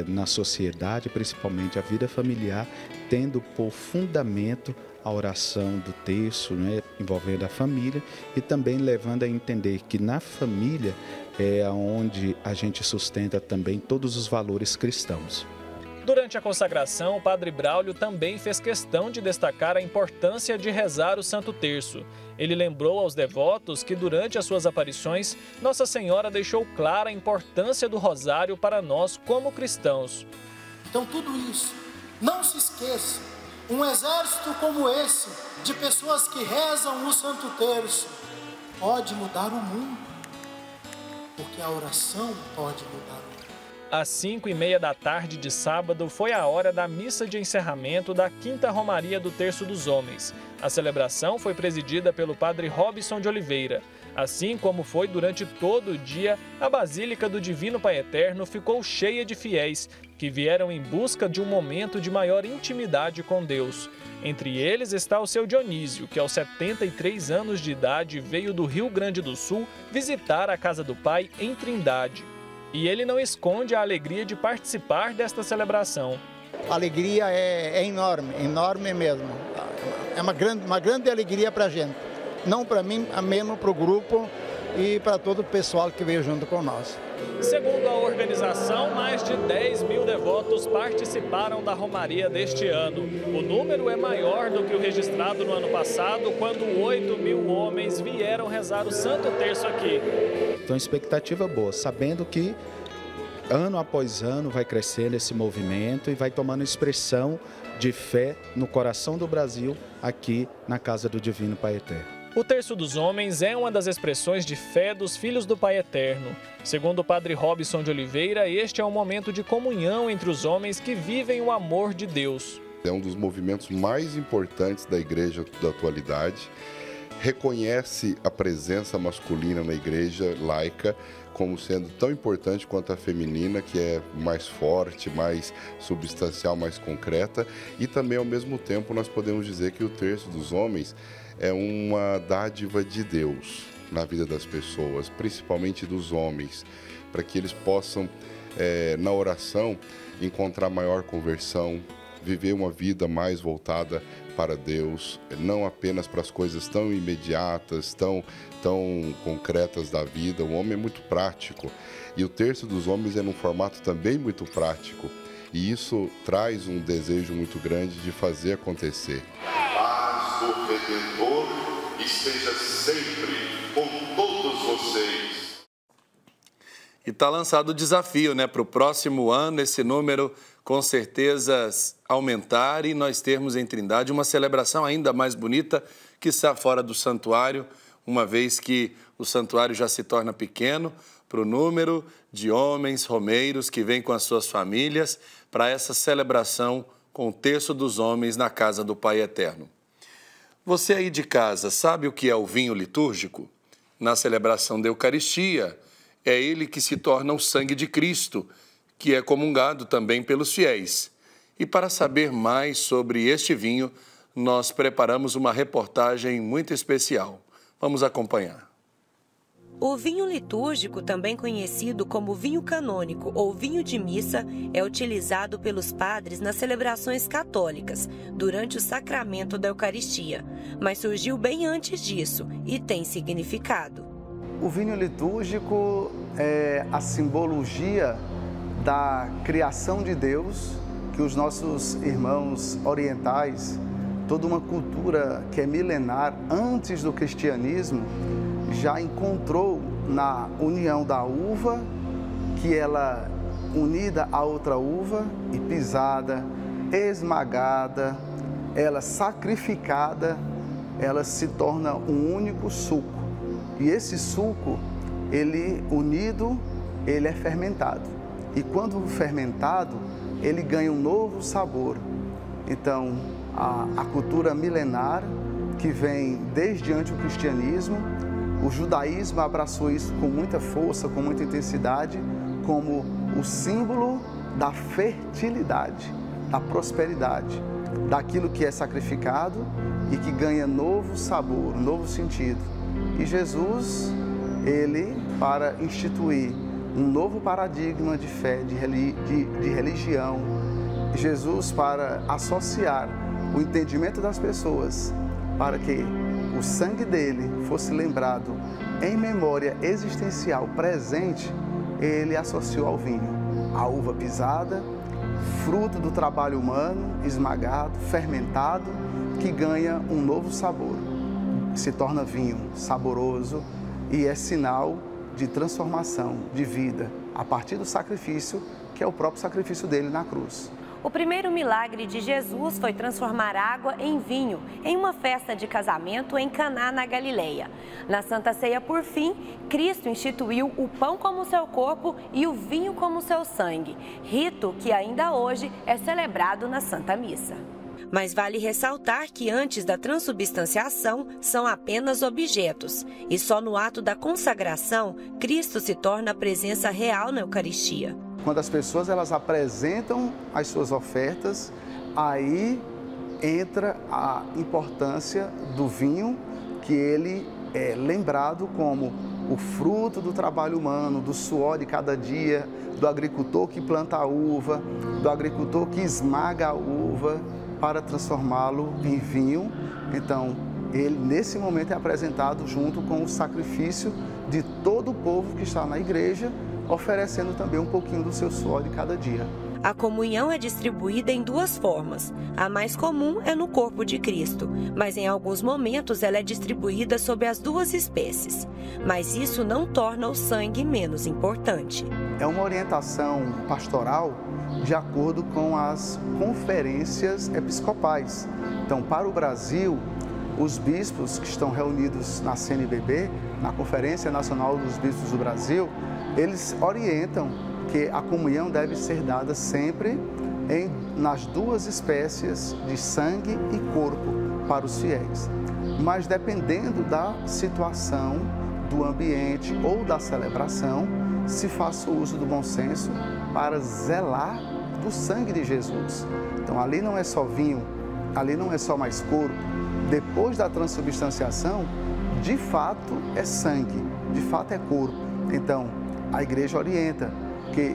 na sociedade, principalmente a vida familiar, tendo por fundamento a oração do terço, né, envolvendo a família e também levando a entender que na família é onde a gente sustenta também todos os valores cristãos. Durante a consagração, o Padre Braulio também fez questão de destacar a importância de rezar o Santo Terço. Ele lembrou aos devotos que, durante as suas aparições, Nossa Senhora deixou clara a importância do rosário para nós como cristãos. Então, tudo isso, não se esqueça, um exército como esse, de pessoas que rezam o Santo Terço, pode mudar o mundo, porque a oração pode mudar o mundo. Às 5h30 da tarde de sábado foi a hora da missa de encerramento da 5ª Romaria do Terço dos Homens. A celebração foi presidida pelo padre Robson de Oliveira. Assim como foi durante todo o dia, a Basílica do Divino Pai Eterno ficou cheia de fiéis, que vieram em busca de um momento de maior intimidade com Deus. Entre eles está o seu Dionísio, que aos 73 anos de idade veio do Rio Grande do Sul visitar a Casa do Pai em Trindade. E ele não esconde a alegria de participar desta celebração. A alegria é enorme, enorme mesmo. É uma grande alegria para a gente. Não para mim, mesmo para o grupo e para todo o pessoal que veio junto com nós. Segundo a organização, mais de 10 mil devotos participaram da Romaria deste ano. O número é maior do que o registrado no ano passado, quando 8 mil homens vieram rezar o Santo Terço aqui. Então, expectativa boa, sabendo que ano após ano vai crescendo esse movimento e vai tomando expressão de fé no coração do Brasil, aqui na Casa do Divino Pai Eterno. O Terço dos Homens é uma das expressões de fé dos filhos do Pai Eterno. Segundo o padre Robson de Oliveira, este é um momento de comunhão entre os homens que vivem o amor de Deus. É um dos movimentos mais importantes da igreja da atualidade. Reconhece a presença masculina na igreja laica como sendo tão importante quanto a feminina, que é mais forte, mais substancial, mais concreta. E também, ao mesmo tempo, nós podemos dizer que o Terço dos Homens é uma dádiva de Deus na vida das pessoas, principalmente dos homens, para que eles possam, na oração, encontrar maior conversão, viver uma vida mais voltada para Deus, não apenas para as coisas tão imediatas, tão concretas da vida. O homem é muito prático e o Terço dos Homens é num formato também muito prático, e isso traz um desejo muito grande de fazer acontecer. O Redentor esteja sempre com todos vocês. E está lançado o desafio, né, para o próximo ano, esse número com certeza aumentar e nós termos em Trindade uma celebração ainda mais bonita, que está fora do santuário, uma vez que o santuário já se torna pequeno para o número de homens romeiros que vêm com as suas famílias para essa celebração com o Terço dos Homens na Casa do Pai Eterno. Você aí de casa sabe o que é o vinho litúrgico? Na celebração da Eucaristia, é ele que se torna o sangue de Cristo, que é comungado também pelos fiéis. E para saber mais sobre este vinho, nós preparamos uma reportagem muito especial. Vamos acompanhar. O vinho litúrgico, também conhecido como vinho canônico ou vinho de missa, é utilizado pelos padres nas celebrações católicas, durante o sacramento da Eucaristia, mas surgiu bem antes disso e tem significado. O vinho litúrgico é a simbologia da criação de Deus, que os nossos irmãos orientais, toda uma cultura que é milenar antes do cristianismo, já encontrou na união da uva, que ela unida a outra uva e pisada, esmagada, ela sacrificada, ela se torna um único suco. E esse suco, ele unido, ele é fermentado. E quando fermentado, ele ganha um novo sabor. Então, a cultura milenar, que vem desde antes do cristianismo, o judaísmo abraçou isso com muita força, com muita intensidade, como o símbolo da fertilidade, da prosperidade, daquilo que é sacrificado e que ganha novo sabor, novo sentido. E Jesus, ele, para instituir um novo paradigma de fé, de religião, Jesus, para associar o entendimento das pessoas, para que o sangue dele fosse lembrado em memória existencial presente, ele associou ao vinho a uva pisada, fruto do trabalho humano, esmagado, fermentado, que ganha um novo sabor. Se torna vinho saboroso e é sinal de transformação, de vida, a partir do sacrifício, que é o próprio sacrifício dele na cruz. O primeiro milagre de Jesus foi transformar água em vinho em uma festa de casamento em Caná, na Galileia. Na Santa Ceia, por fim, Cristo instituiu o pão como seu corpo e o vinho como seu sangue, rito que ainda hoje é celebrado na Santa Missa. Mas vale ressaltar que antes da transubstanciação são apenas objetos e só no ato da consagração Cristo se torna a presença real na Eucaristia. Quando as pessoas elas apresentam as suas ofertas, aí entra a importância do vinho, que ele é lembrado como o fruto do trabalho humano, do suor de cada dia, do agricultor que planta a uva, do agricultor que esmaga a uva para transformá-lo em vinho. Então, ele nesse momento é apresentado junto com o sacrifício de todo o povo que está na igreja, oferecendo também um pouquinho do seu suor de cada dia. A comunhão é distribuída em duas formas. A mais comum é no corpo de Cristo, mas em alguns momentos ela é distribuída sob as duas espécies. Mas isso não torna o sangue menos importante. É uma orientação pastoral de acordo com as conferências episcopais. Então, para o Brasil, os bispos que estão reunidos na CNBB, na Conferência Nacional dos Bispos do Brasil, eles orientam que a comunhão deve ser dada sempre nas duas espécies de sangue e corpo para os fiéis. Mas dependendo da situação, do ambiente ou da celebração, se faça o uso do bom senso para zelar do sangue de Jesus. Então ali não é só vinho, ali não é só mais corpo. Depois da transubstanciação, de fato é sangue, de fato é corpo. Então a igreja orienta que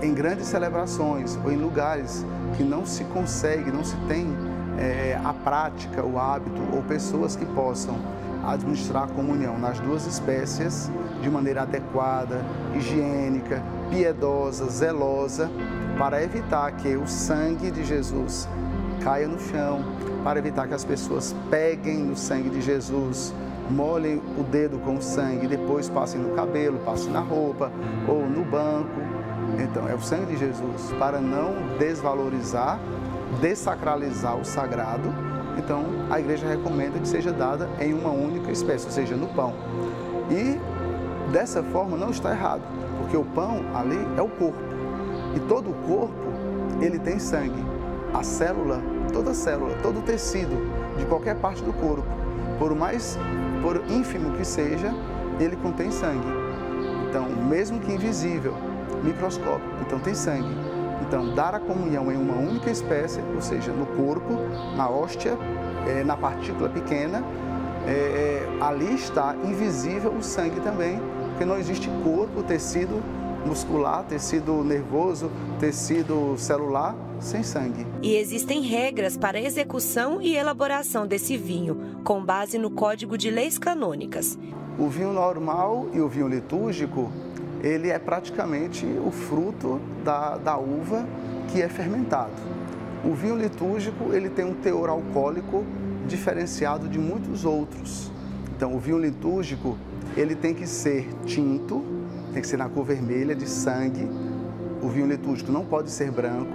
em grandes celebrações ou em lugares que não se consegue, não se tem a prática, o hábito ou pessoas que possam administrar a comunhão nas duas espécies de maneira adequada, higiênica, piedosa, zelosa, para evitar que o sangue de Jesus caia no chão, para evitar que as pessoas peguem no sangue de Jesus, molhem o dedo com o sangue e depois passem no cabelo, passem na roupa ou no banco. Então, é o sangue de Jesus, para não desvalorizar, dessacralizar o sagrado. Então, a igreja recomenda que seja dada em uma única espécie, ou seja, no pão. E dessa forma não está errado, porque o pão ali é o corpo. E todo o corpo, ele tem sangue. A célula, todo o tecido de qualquer parte do corpo, por ínfimo que seja, ele contém sangue. Então, mesmo que invisível, microscópico, então tem sangue. Então, dar a comunhão em uma única espécie, ou seja, no corpo, na hóstia, na partícula pequena, ali está invisível o sangue também, porque não existe corpo, tecido muscular, tecido nervoso, tecido celular, sem sangue. E existem regras para a execução e elaboração desse vinho, com base no Código de Leis Canônicas. O vinho normal e o vinho litúrgico, ele é praticamente o fruto da uva que é fermentado. O vinho litúrgico, ele tem um teor alcoólico diferenciado de muitos outros. Então, o vinho litúrgico, ele tem que ser tinto, tem que ser na cor vermelha, de sangue. O vinho litúrgico não pode ser branco,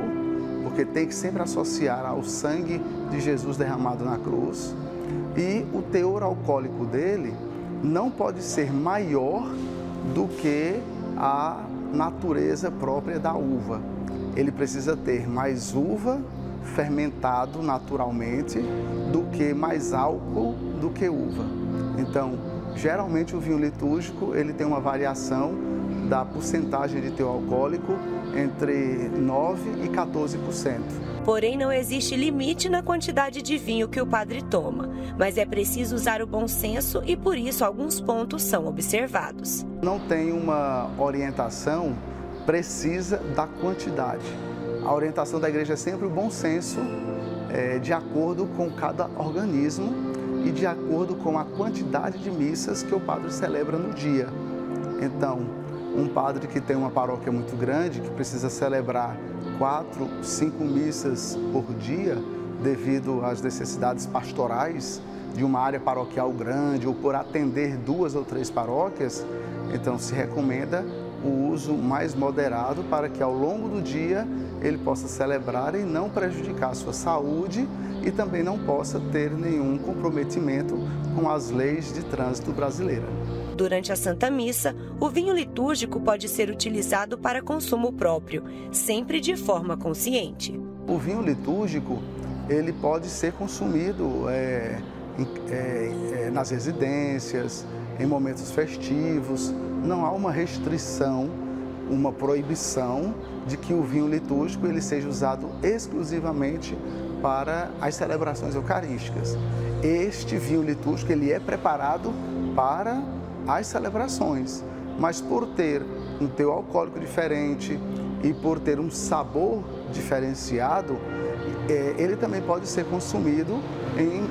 porque tem que sempre associar ao sangue de Jesus derramado na cruz. E o teor alcoólico dele não pode ser maior do que a natureza própria da uva. Ele precisa ter mais uva fermentado naturalmente do que mais álcool do que uva. Então, geralmente o vinho litúrgico ele tem uma variação da porcentagem de teor alcoólico entre 9% e 14%. Porém, não existe limite na quantidade de vinho que o padre toma, mas é preciso usar o bom senso e, por isso, alguns pontos são observados. Não tem uma orientação precisa da quantidade. A orientação da igreja é sempre o bom senso, de acordo com cada organismo e de acordo com a quantidade de missas que o padre celebra no dia. Então, um padre que tem uma paróquia muito grande, que precisa celebrar 4, 5 missas por dia, devido às necessidades pastorais de uma área paroquial grande ou por atender 2 ou 3 paróquias, então se recomenda o uso mais moderado para que ao longo do dia ele possa celebrar e não prejudicar a sua saúde e também não possa ter nenhum comprometimento com as leis de trânsito brasileira. Durante a Santa Missa, o vinho litúrgico pode ser utilizado para consumo próprio, sempre de forma consciente. O vinho litúrgico ele pode ser consumido nas residências, em momentos festivos. Não há uma restrição, uma proibição de que o vinho litúrgico ele seja usado exclusivamente para as celebrações eucarísticas. Este vinho litúrgico ele é preparado para as celebrações, mas por ter um teor alcoólico diferente e por ter um sabor diferenciado, ele também pode ser consumido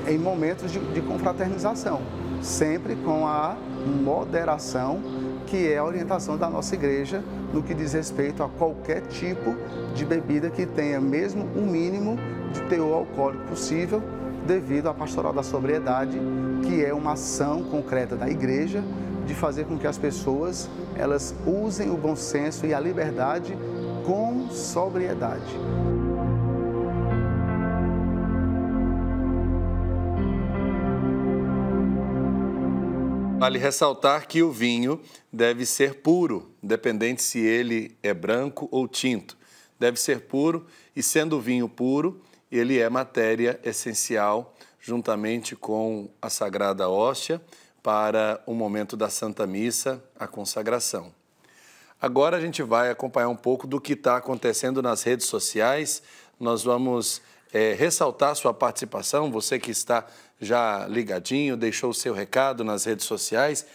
em momentos de confraternização, sempre com a moderação, que é a orientação da nossa igreja no que diz respeito a qualquer tipo de bebida que tenha mesmo o mínimo de teor alcoólico possível, devido à pastoral da sobriedade, que é uma ação concreta da igreja de fazer com que as pessoas elas usem o bom senso e a liberdade com sobriedade. Vale ressaltar que o vinho deve ser puro, independente se ele é branco ou tinto. Deve ser puro e, sendo o vinho puro, ele é matéria essencial, juntamente com a Sagrada Hóstia, para o momento da Santa Missa, a consagração. Agora a gente vai acompanhar um pouco do que está acontecendo nas redes sociais. Nós vamos ressaltar sua participação, você que está já ligadinho, deixou o seu recado nas redes sociais.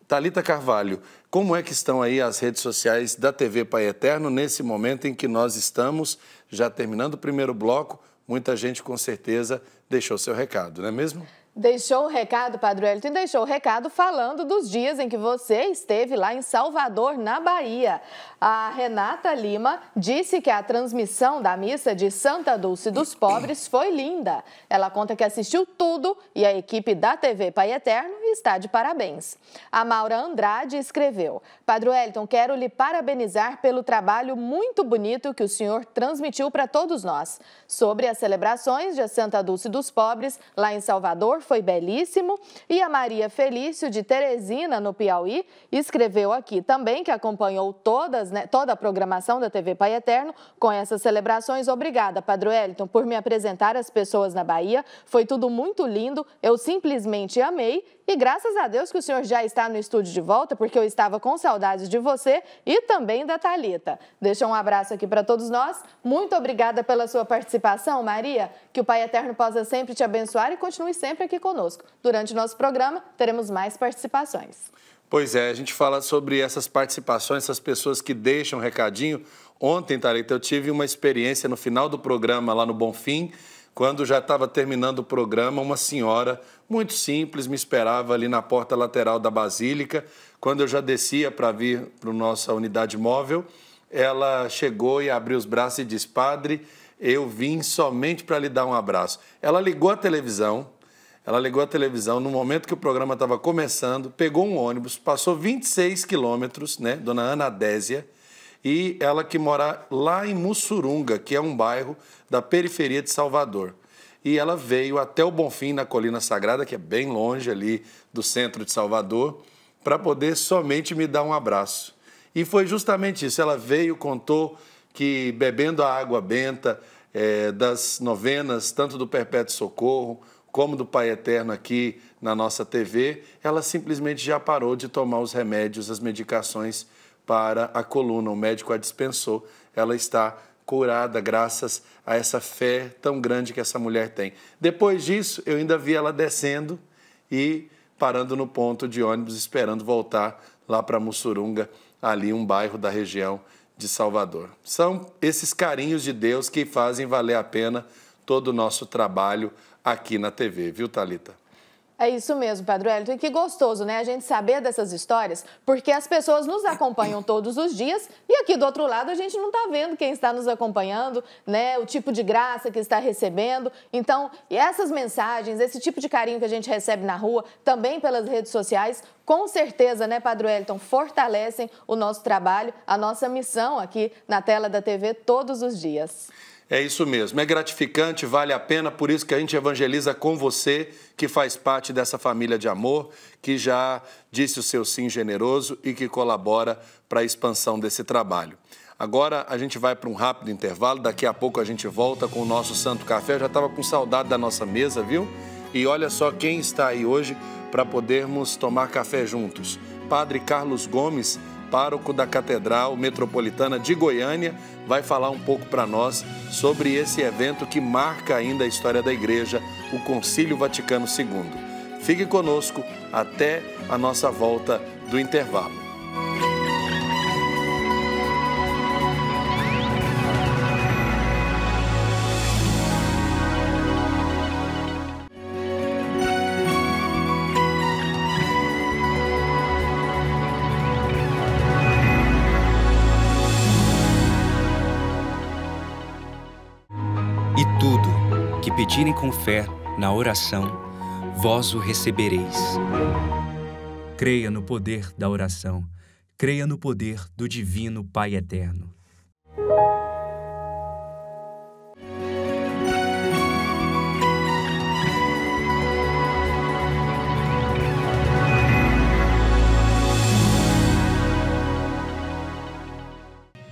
Thalita Carvalho, como é que estão aí as redes sociais da TV Pai Eterno nesse momento em que nós estamos já terminando o primeiro bloco? Muita gente com certeza deixou seu recado, não é mesmo? Deixou o recado, Padre Wellington, deixou o recado falando dos dias em que você esteve lá em Salvador, na Bahia. A Renata Lima disse que a transmissão da missa de Santa Dulce dos Pobres foi linda. Ela conta que assistiu tudo e a equipe da TV Pai Eterno está de parabéns. A Maura Andrade escreveu: Padre Wellington, quero lhe parabenizar pelo trabalho muito bonito que o senhor transmitiu para todos nós. Sobre as celebrações de Santa Dulce dos Pobres, lá em Salvador, foi belíssimo. E a Maria Felício, de Teresina, no Piauí, escreveu aqui também que acompanhou toda a programação da TV Pai Eterno com essas celebrações. Obrigada, Padre Wellington, por me apresentar às pessoas na Bahia. Foi tudo muito lindo, eu simplesmente amei. E graças a Deus que o senhor já está no estúdio de volta, porque eu estava com saudades de você e também da Thalita. Deixa um abraço aqui para todos nós. Muito obrigada pela sua participação, Maria. Que o Pai Eterno possa sempre te abençoar e continue sempre aqui conosco. Durante o nosso programa, teremos mais participações. Pois é, a gente fala sobre essas participações, essas pessoas que deixam um recadinho. Ontem, Thalita, eu tive uma experiência no final do programa lá no Bonfim, quando já estava terminando o programa, uma senhora muito simples me esperava ali na porta lateral da Basílica. Quando eu já descia para vir para a nossa unidade móvel, ela chegou e abriu os braços e disse: Padre, eu vim somente para lhe dar um abraço. Ela ligou a televisão no momento que o programa estava começando, pegou um ônibus, passou 26 quilômetros, né, Dona Ana Adésia, e ela que mora lá em Mussurunga, que é um bairro da periferia de Salvador. E ela veio até o Bonfim, na Colina Sagrada, que é bem longe ali do centro de Salvador, para poder somente me dar um abraço. E foi justamente isso, ela veio, contou que bebendo a água benta das novenas, tanto do Perpétuo Socorro, como do Pai Eterno aqui na nossa TV, ela simplesmente já parou de tomar os remédios, as medicações para a coluna. O médico a dispensou. Ela está curada graças a essa fé tão grande que essa mulher tem. Depois disso, eu ainda vi ela descendo e parando no ponto de ônibus, esperando voltar lá para Mussurunga, ali um bairro da região de Salvador. São esses carinhos de Deus que fazem valer a pena todo o nosso trabalho aqui na TV, viu, Thalita? É isso mesmo, Padre Wellington. E que gostoso, né? A gente saber dessas histórias, porque as pessoas nos acompanham todos os dias e aqui do outro lado a gente não está vendo quem está nos acompanhando, né? O tipo de graça que está recebendo. Então, e essas mensagens, esse tipo de carinho que a gente recebe na rua, também pelas redes sociais, com certeza, né, Padre Wellington, fortalecem o nosso trabalho, a nossa missão aqui na tela da TV todos os dias. É isso mesmo, é gratificante, vale a pena, por isso que a gente evangeliza com você, que faz parte dessa família de amor, que já disse o seu sim generoso e que colabora para a expansão desse trabalho. Agora a gente vai para um rápido intervalo, daqui a pouco a gente volta com o nosso Santo Café. Eu já estava com saudade da nossa mesa, viu? E olha só quem está aí hoje para podermos tomar café juntos. Padre Carlos Gomes, pároco da Catedral Metropolitana de Goiânia, vai falar um pouco para nós sobre esse evento que marca ainda a história da Igreja, o Concílio Vaticano II. Fique conosco até a nossa volta do intervalo. Pedirem com fé, na oração, vós o recebereis. Creia no poder da oração. Creia no poder do Divino Pai Eterno.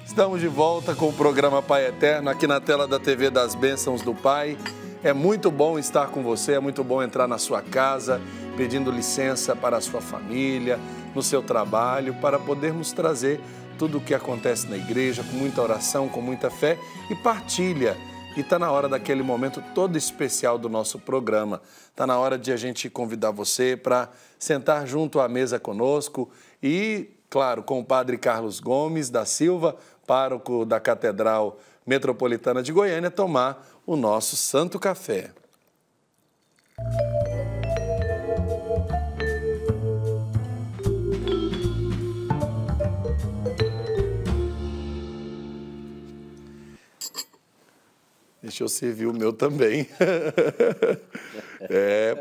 Estamos de volta com o programa Pai Eterno, aqui na tela da TV das Bênçãos do Pai. É muito bom estar com você, é muito bom entrar na sua casa, pedindo licença para a sua família, no seu trabalho, para podermos trazer tudo o que acontece na igreja, com muita oração, com muita fé e partilha. E está na hora daquele momento todo especial do nosso programa. Está na hora de a gente convidar você para sentar junto à mesa conosco e, claro, com o Padre Carlos Gomes da Silva, pároco da Catedral Metropolitana de Goiânia, tomar o nosso Santo Café. Deixa eu servir o meu também.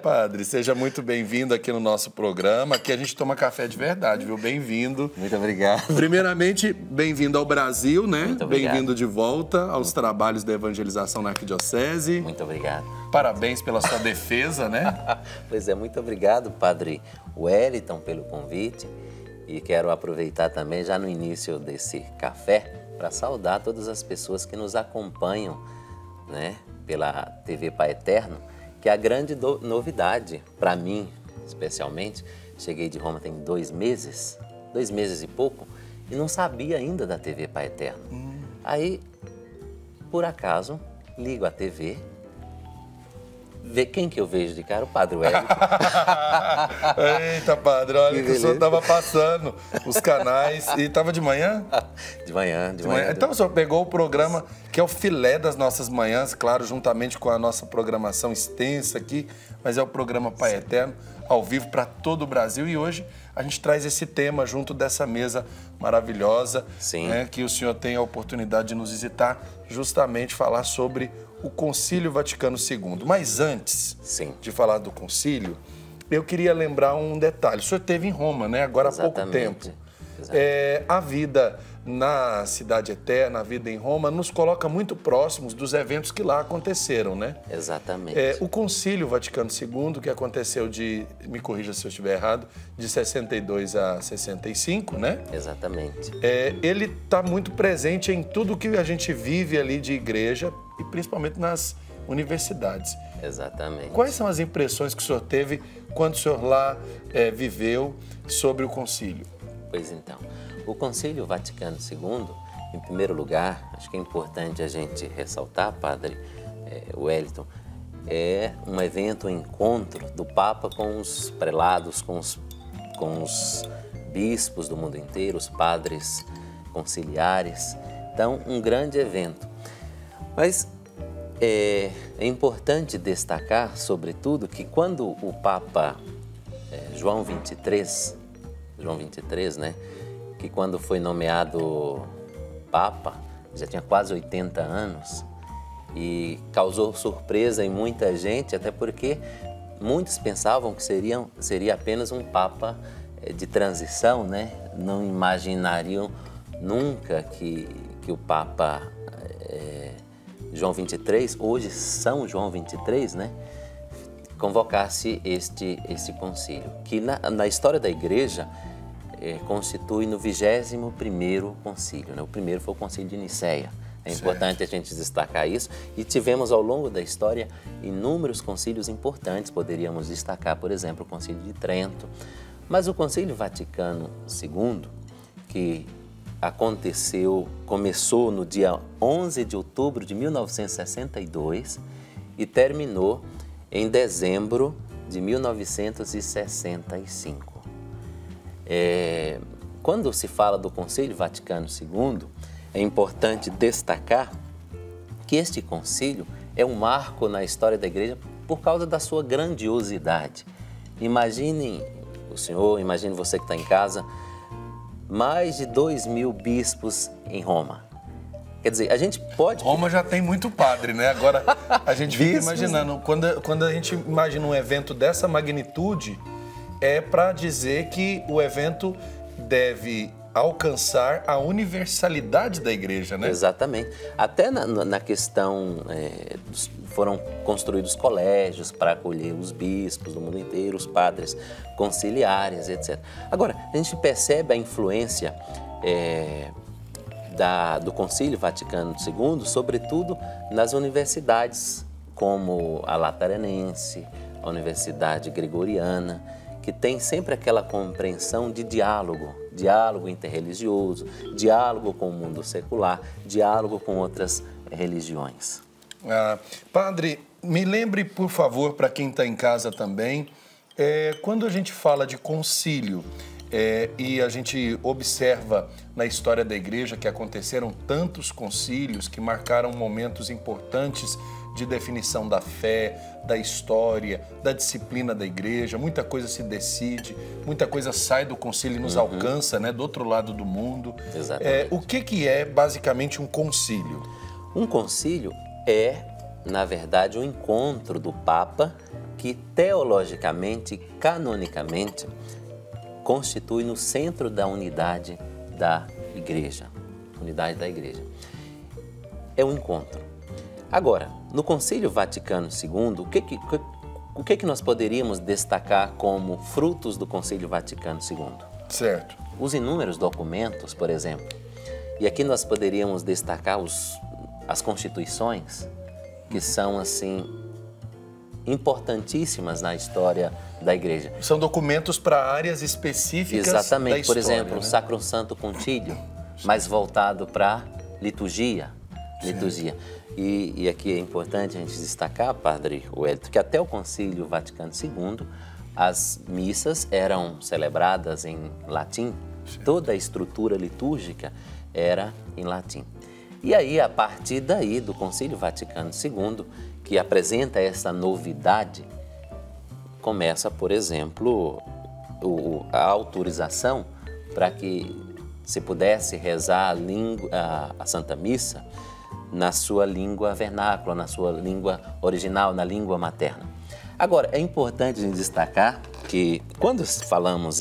Padre, seja muito bem-vindo aqui no nosso programa. Aqui a gente toma café de verdade, viu? Bem-vindo. Muito obrigado. Primeiramente, bem-vindo ao Brasil, né? Muito obrigado. Bem-vindo de volta aos trabalhos da evangelização na Arquidiocese. Muito obrigado. Parabéns pela sua defesa, né? Pois é, muito obrigado, Padre Wellington, pelo convite. E quero aproveitar também, já no início desse café, para saudar todas as pessoas que nos acompanham, né, pela TV Pai Eterno, que é a grande novidade para mim, especialmente. Cheguei de Roma tem 2 meses e pouco, e não sabia ainda da TV Pai Eterno. Aí, por acaso, ligo a TV, vê quem que eu vejo de cara? O Padre Wellington. Eita, Padre, olha que o senhor estava passando os canais. E estava de manhã? De manhã. Então o senhor pegou o programa que é o filé das nossas manhãs, claro, juntamente com a nossa programação extensa aqui, mas é o programa Pai Eterno, ao vivo para todo o Brasil. E hoje a gente traz esse tema junto dessa mesa maravilhosa, né, que o senhor tem a oportunidade de nos visitar, justamente falar sobre o Concílio Vaticano II. Mas antes de falar do concílio, eu queria lembrar um detalhe. O senhor esteve em Roma, né? Agora há pouco tempo. A vida na Cidade Eterna, a vida em Roma, nos coloca muito próximos dos eventos que lá aconteceram, né? Exatamente. O Concílio Vaticano II, que aconteceu me corrija se eu estiver errado, de 62 a 65, né? Exatamente. Ele está muito presente em tudo que a gente vive ali de igreja e principalmente nas universidades. Exatamente. Quais são as impressões que o senhor teve quando o senhor lá viveu sobre o concílio? Pois então, o Concílio Vaticano II, em primeiro lugar, acho que é importante a gente ressaltar, Padre Wellington, é um evento, um encontro do Papa com os prelados, com os bispos do mundo inteiro, os padres conciliares. Então, um grande evento. Mas é importante destacar, sobretudo, que quando o Papa João 23, né, que quando foi nomeado Papa, já tinha quase 80 anos, e causou surpresa em muita gente, até porque muitos pensavam que seria apenas um Papa de transição, né? Não imaginariam nunca que o Papa João 23, hoje São João 23, né? Convocasse este concílio, que na história da Igreja constitui no 21º concílio, né? O primeiro foi o concílio de Nicéia. É importante a gente destacar isso. E tivemos ao longo da história inúmeros concílios importantes. Poderíamos destacar, por exemplo, o Concílio de Trento. Mas o Concílio Vaticano II, que começou no dia 11 de outubro de 1962 e terminou em dezembro de 1965. Quando se fala do Concílio Vaticano II, é importante destacar que este concílio é um marco na história da Igreja por causa da sua grandiosidade. Imagine o senhor, imagine você que está em casa, mais de 2.000 bispos em Roma. Quer dizer, a gente pode... Roma já tem muito padre, né? Agora, a gente fica imaginando, quando a gente imagina um evento dessa magnitude, é para dizer que o evento deve alcançar a universalidade da Igreja, né? Exatamente. Até na questão, foram construídos colégios para acolher os bispos do mundo inteiro, os padres conciliares, etc. Agora, a gente percebe a influência do Concílio Vaticano II, sobretudo nas universidades, como a Lateranense, a Universidade Gregoriana, que tem sempre aquela compreensão de diálogo interreligioso, diálogo com o mundo secular, diálogo com outras religiões. Padre, me lembre, por favor, para quem está em casa também, quando a gente fala de concílio e a gente observa na história da Igreja que aconteceram tantos concílios que marcaram momentos importantes de definição da fé, da história, da disciplina da Igreja, muita coisa se decide, muita coisa sai do concílio e nos alcança, né, do outro lado do mundo. Exatamente. O que é basicamente um concílio? Um concílio é, na verdade, um encontro do Papa que teologicamente, canonicamente, constitui no centro da unidade da Igreja. Unidade da Igreja. É um encontro. Agora, no Concílio Vaticano II, o que nós poderíamos destacar como frutos do Concílio Vaticano II? Certo. Os inúmeros documentos, por exemplo. E aqui nós poderíamos destacar as constituições, que são, assim, importantíssimas na história da Igreja. São documentos para áreas específicas. Exatamente. Da história, por exemplo, né? o Sacrosanto Concílio, mais voltado para liturgia. E aqui é importante a gente destacar, Padre Wellington, que até o Concílio Vaticano II, as missas eram celebradas em latim. Toda a estrutura litúrgica era em latim. E aí, a partir daí, do Concílio Vaticano II, que apresenta essa novidade, começa, por exemplo, a autorização para que se pudesse rezar a Santa Missa na sua língua vernácula, na sua língua original, na língua materna. Agora, é importante destacar que quando falamos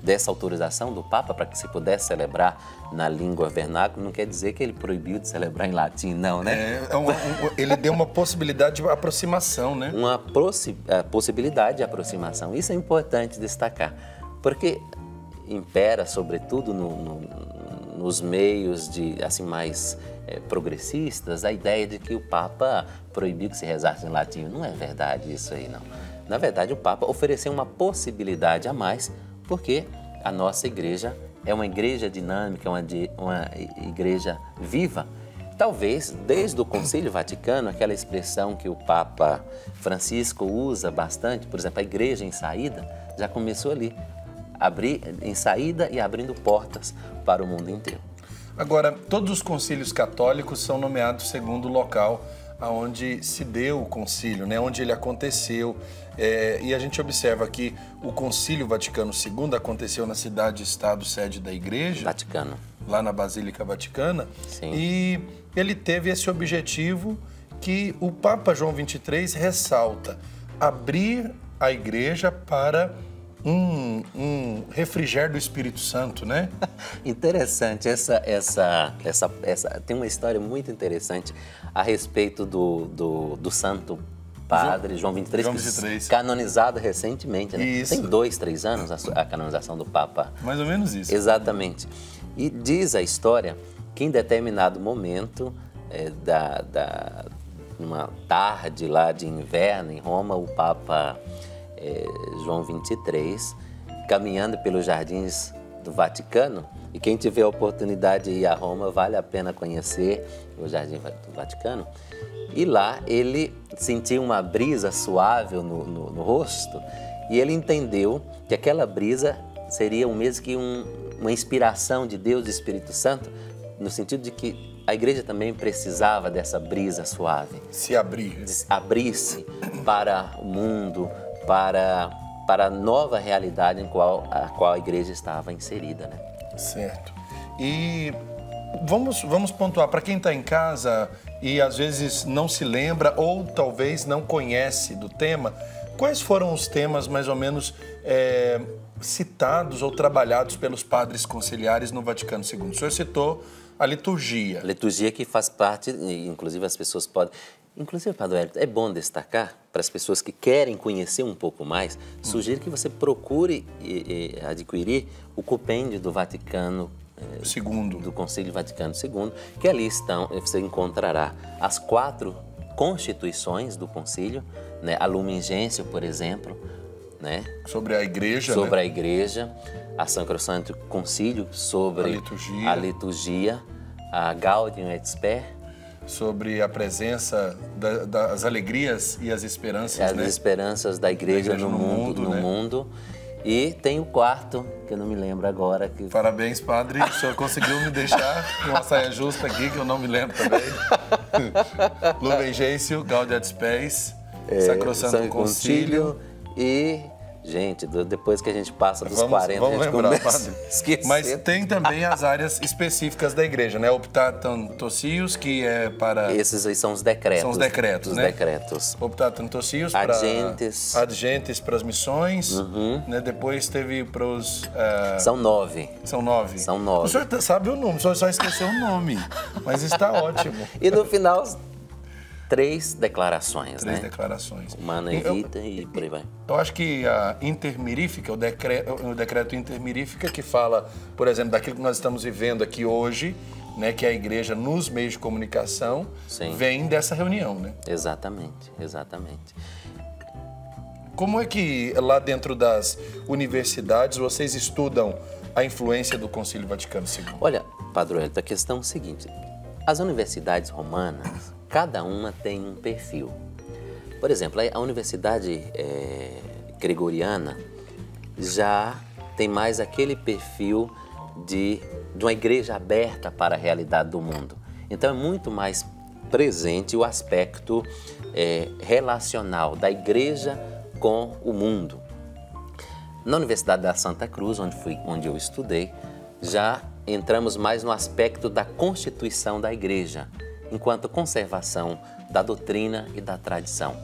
dessa autorização do Papa para que se pudesse celebrar na língua vernácula, não quer dizer que ele proibiu de celebrar em latim, não, né? Ele deu uma possibilidade de aproximação, né? Uma possibilidade de aproximação. Isso é importante destacar, porque impera, sobretudo, nos meios assim, mais progressistas, a ideia de que o Papa proibiu que se rezasse em latim. Não é verdade isso aí, não. Na verdade, o Papa ofereceu uma possibilidade a mais, porque a nossa igreja é uma igreja dinâmica, uma igreja viva. Talvez, desde o Concílio Vaticano, aquela expressão que o Papa Francisco usa bastante, por exemplo, a igreja em saída, já começou ali. Abrir em saída e abrindo portas para o mundo inteiro. Agora, todos os concílios católicos são nomeados segundo o local onde se deu o concílio, né? Onde ele aconteceu. E a gente observa que o Concílio Vaticano II aconteceu na cidade-estado, sede da Igreja. Vaticano. Lá na Basílica Vaticana. Sim. E ele teve esse objetivo que o Papa João XXIII ressalta: abrir a Igreja para um refrigério do Espírito Santo, né? Interessante, tem uma história muito interessante a respeito do Santo Padre João XXIII, canonizado recentemente, né? Isso. Tem 2, 3 anos a canonização do Papa. Mais ou menos isso. Exatamente. E diz a história que em determinado momento, numa tarde lá de inverno em Roma, o Papa João XXIII, caminhando pelos jardins do Vaticano, e quem tiver a oportunidade de ir a Roma, vale a pena conhecer o Jardim do Vaticano, e lá ele sentiu uma brisa suave no rosto, e ele entendeu que aquela brisa seria o mesmo que uma inspiração de Deus, do Espírito Santo, no sentido de que a igreja também precisava dessa brisa suave. Se abrir. Abrir-se para o mundo, para a nova realidade a qual a igreja estava inserida, né? Certo. E vamos pontuar, para quem está em casa e às vezes não se lembra ou talvez não conhece do tema, quais foram os temas mais ou menos citados ou trabalhados pelos padres conciliares no Vaticano II? O senhor citou a liturgia. A liturgia que faz parte, inclusive as pessoas podem... Inclusive, Padre Hélio, é bom destacar para as pessoas que querem conhecer um pouco mais, sugiro que você procure adquirir o compêndio do Vaticano II, do Concílio Vaticano II, que ali você encontrará as 4 constituições do concílio, né? A Lumen Gentium, por exemplo, né? Sobre a igreja, sobre né? a igreja, a Sacrosanto Concílio sobre a liturgia, a Gaudium et Spes, sobre a presença das alegrias e as esperanças, as esperanças da igreja no mundo. E tem o 4, que eu não me lembro agora. Parabéns, padre. O senhor conseguiu me deixar com uma saia justa aqui, que eu não me lembro também. Lumen Gentium, Gaudium et Spes, Sacrosanto Concílio e... Gente, depois que a gente passa dos 40, a gente começa a esquecer. Mas tem também as áreas específicas da igreja, né? Optatum Totius, que é para... Esses aí são os decretos. São os decretos, né? Decretos. Optatum Totius para... Adgentes para as missões, né? Depois teve para os... São 9. São 9. São 9. O senhor sabe o nome, o senhor só esqueceu o nome, mas está ótimo. E no final... 3 declarações, né? 3 declarações. Humana e Vita e por aí vai. Eu acho que a intermirífica, o decreto intermirífica que fala, por exemplo, daquilo que nós estamos vivendo aqui hoje, né, que a igreja nos meios de comunicação, vem dessa reunião, né? Exatamente, exatamente. Como é que lá dentro das universidades vocês estudam a influência do Concílio Vaticano II? Olha, Padre Hélio, a questão é a seguinte, as universidades romanas, cada uma tem um perfil. Por exemplo, a Universidade Gregoriana já tem mais aquele perfil de uma igreja aberta para a realidade do mundo. Então é muito mais presente o aspecto relacional da igreja com o mundo. Na Universidade da Santa Cruz, onde eu estudei, já entramos mais no aspecto da constituição da igreja, enquanto conservação da doutrina e da tradição,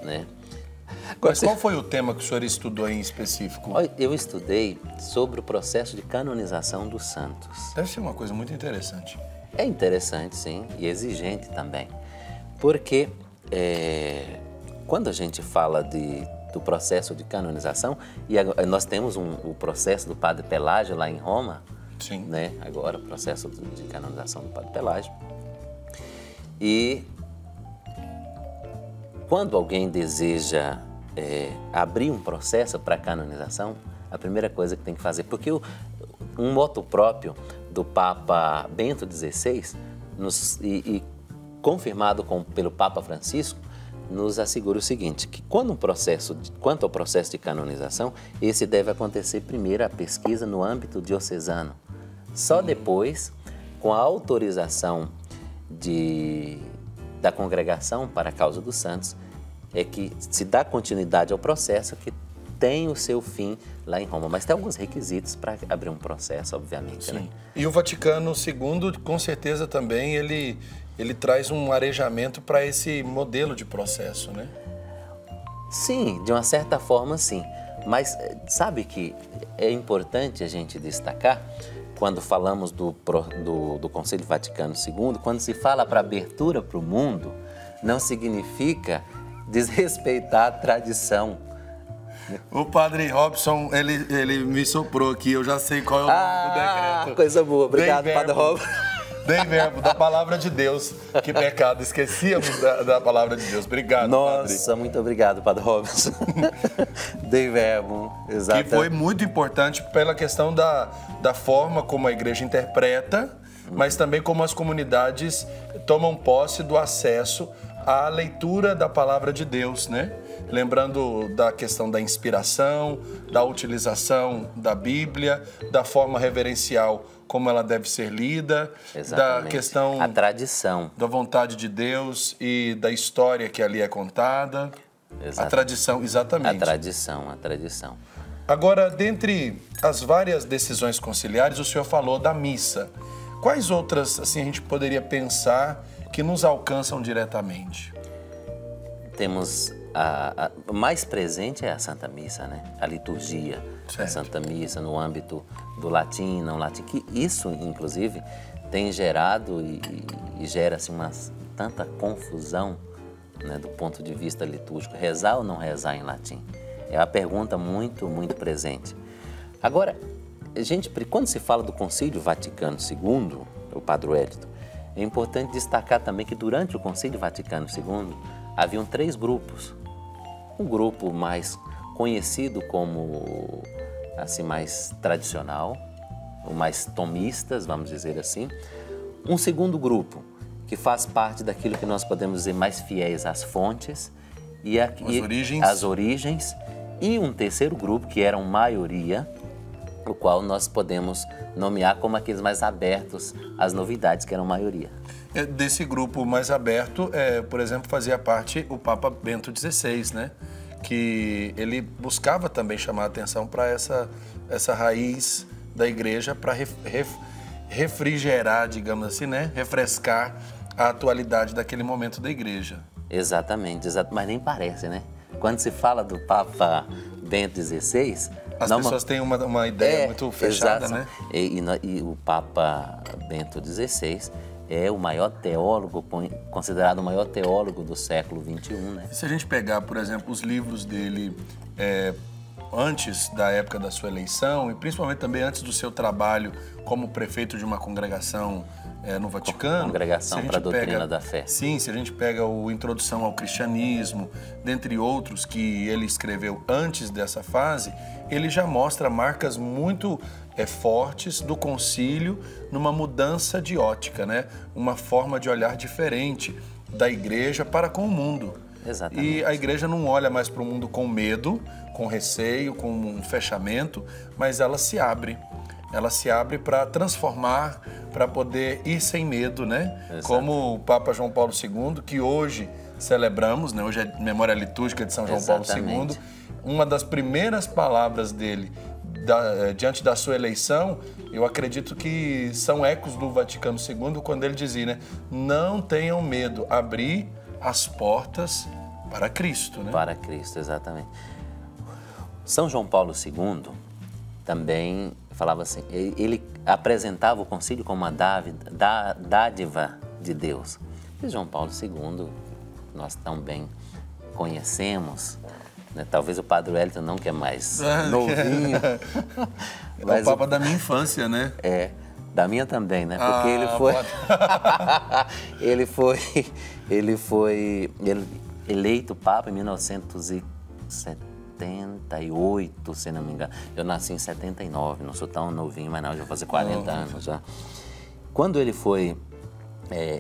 né? Mas qual foi o tema que o senhor estudou em específico? Eu estudei sobre o processo de canonização dos santos. Deve ser uma coisa muito interessante. É interessante, sim, e exigente também, porque quando a gente fala do processo de canonização, e nós temos o processo do Padre Pelágio lá em Roma, sim, né? Agora o processo de canonização do Padre Pelágio. E quando alguém deseja abrir um processo para canonização, a primeira coisa que tem que fazer, porque um moto próprio do Papa Bento XVI, confirmado pelo Papa Francisco, nos assegura o seguinte, que quanto ao processo de canonização, esse deve acontecer primeiro a pesquisa no âmbito diocesano. Só depois com a autorização da Congregação para a Causa dos Santos, é que se dá continuidade ao processo que tem o seu fim lá em Roma. Mas tem alguns requisitos para abrir um processo, obviamente. Sim. Né? E o Vaticano II, com certeza também, ele traz um arejamento para esse modelo de processo, né? Sim, de uma certa forma, sim. Mas sabe que é importante a gente destacar, quando falamos do Concílio Vaticano II, quando se fala para abertura para o mundo, não significa desrespeitar a tradição. O padre Robson, ele me soprou aqui, eu já sei qual é o nome do decreto. Coisa boa, obrigado, padre Robson. Dei verbo, da palavra de Deus. Que pecado, esquecíamos da palavra de Deus. Obrigado, Nossa, padre. Muito obrigado, padre Robson. Dei verbo, exatamente. Que foi muito importante pela questão da forma como a igreja interpreta, mas também como as comunidades tomam posse do acesso à leitura da palavra de Deus, né? Lembrando da questão da inspiração, da utilização da Bíblia, da forma reverencial como ela deve ser lida, exatamente. Da questão... A tradição. Da vontade de Deus e da história que ali é contada. Exatamente. A tradição, exatamente. A tradição. Agora, dentre as várias decisões conciliares, o senhor falou da missa. Quais outras, assim, a gente poderia pensar que nos alcançam diretamente? Temos o mais presente é a Santa Missa, né? A liturgia da Santa Missa no âmbito do latim, não latim. Que isso, inclusive, tem gerado e gera assim, tanta confusão, né, do ponto de vista litúrgico. Rezar ou não rezar em latim? É uma pergunta muito, muito presente. Agora, quando se fala do Concílio Vaticano II, o Padre Wellington, é importante destacar também que durante o Concílio Vaticano II haviam 3 grupos. Um grupo mais conhecido como assim, mais tradicional, ou mais tomistas, vamos dizer assim. Um segundo grupo, que faz parte daquilo que nós podemos dizer mais fiéis às fontes e às origens. E um terceiro grupo, que era uma maioria, o qual nós podemos nomear como aqueles mais abertos às novidades, que eram maioria. Desse grupo mais aberto, por exemplo, fazia parte o Papa Bento XVI, né? Que ele buscava também chamar a atenção para essa raiz da igreja para refrigerar, digamos assim, né? Refrescar a atualidade daquele momento da igreja. Exatamente, mas nem parece, né? Quando se fala do Papa Bento XVI... As pessoas têm uma ideia muito fechada, exato, né? E o Papa Bento XVI é o maior teólogo, considerado o maior teólogo do século XXI, né? Se a gente pegar, por exemplo, os livros dele antes da época da sua eleição e principalmente também antes do seu trabalho como prefeito de uma congregação no Vaticano... Congregação para a Doutrina da Fé. Sim, se a gente pega o Introdução ao Cristianismo, dentre outros que ele escreveu antes dessa fase, ele já mostra marcas muito fortes do concílio numa mudança de ótica, né? Uma forma de olhar diferente da igreja para com o mundo. Exatamente. E a igreja não olha mais para o mundo com medo, com receio, com um fechamento, mas ela se abre. Ela se abre para transformar, para poder ir sem medo, né? Exato. Como o Papa João Paulo II, que hoje celebramos, né? Hoje é memória litúrgica de São João Paulo II. Uma das primeiras palavras dele diante da sua eleição, eu acredito que são ecos do Vaticano II, quando ele dizia, né? Não tenham medo, abrir as portas para Cristo, né? Para Cristo, exatamente. São João Paulo II também falava assim, ele apresentava o concílio como uma dádiva de Deus. E João Paulo II, nós também conhecemos, né? Talvez o Padre Wellington não, que é mais novinho. É o Papa da minha infância, né? Da minha também, né? Porque ele foi eleito Papa em 1978, se não me engano. Eu nasci em 79, não sou tão novinho, mas não, já vou fazer 40 anos já. Quando ele foi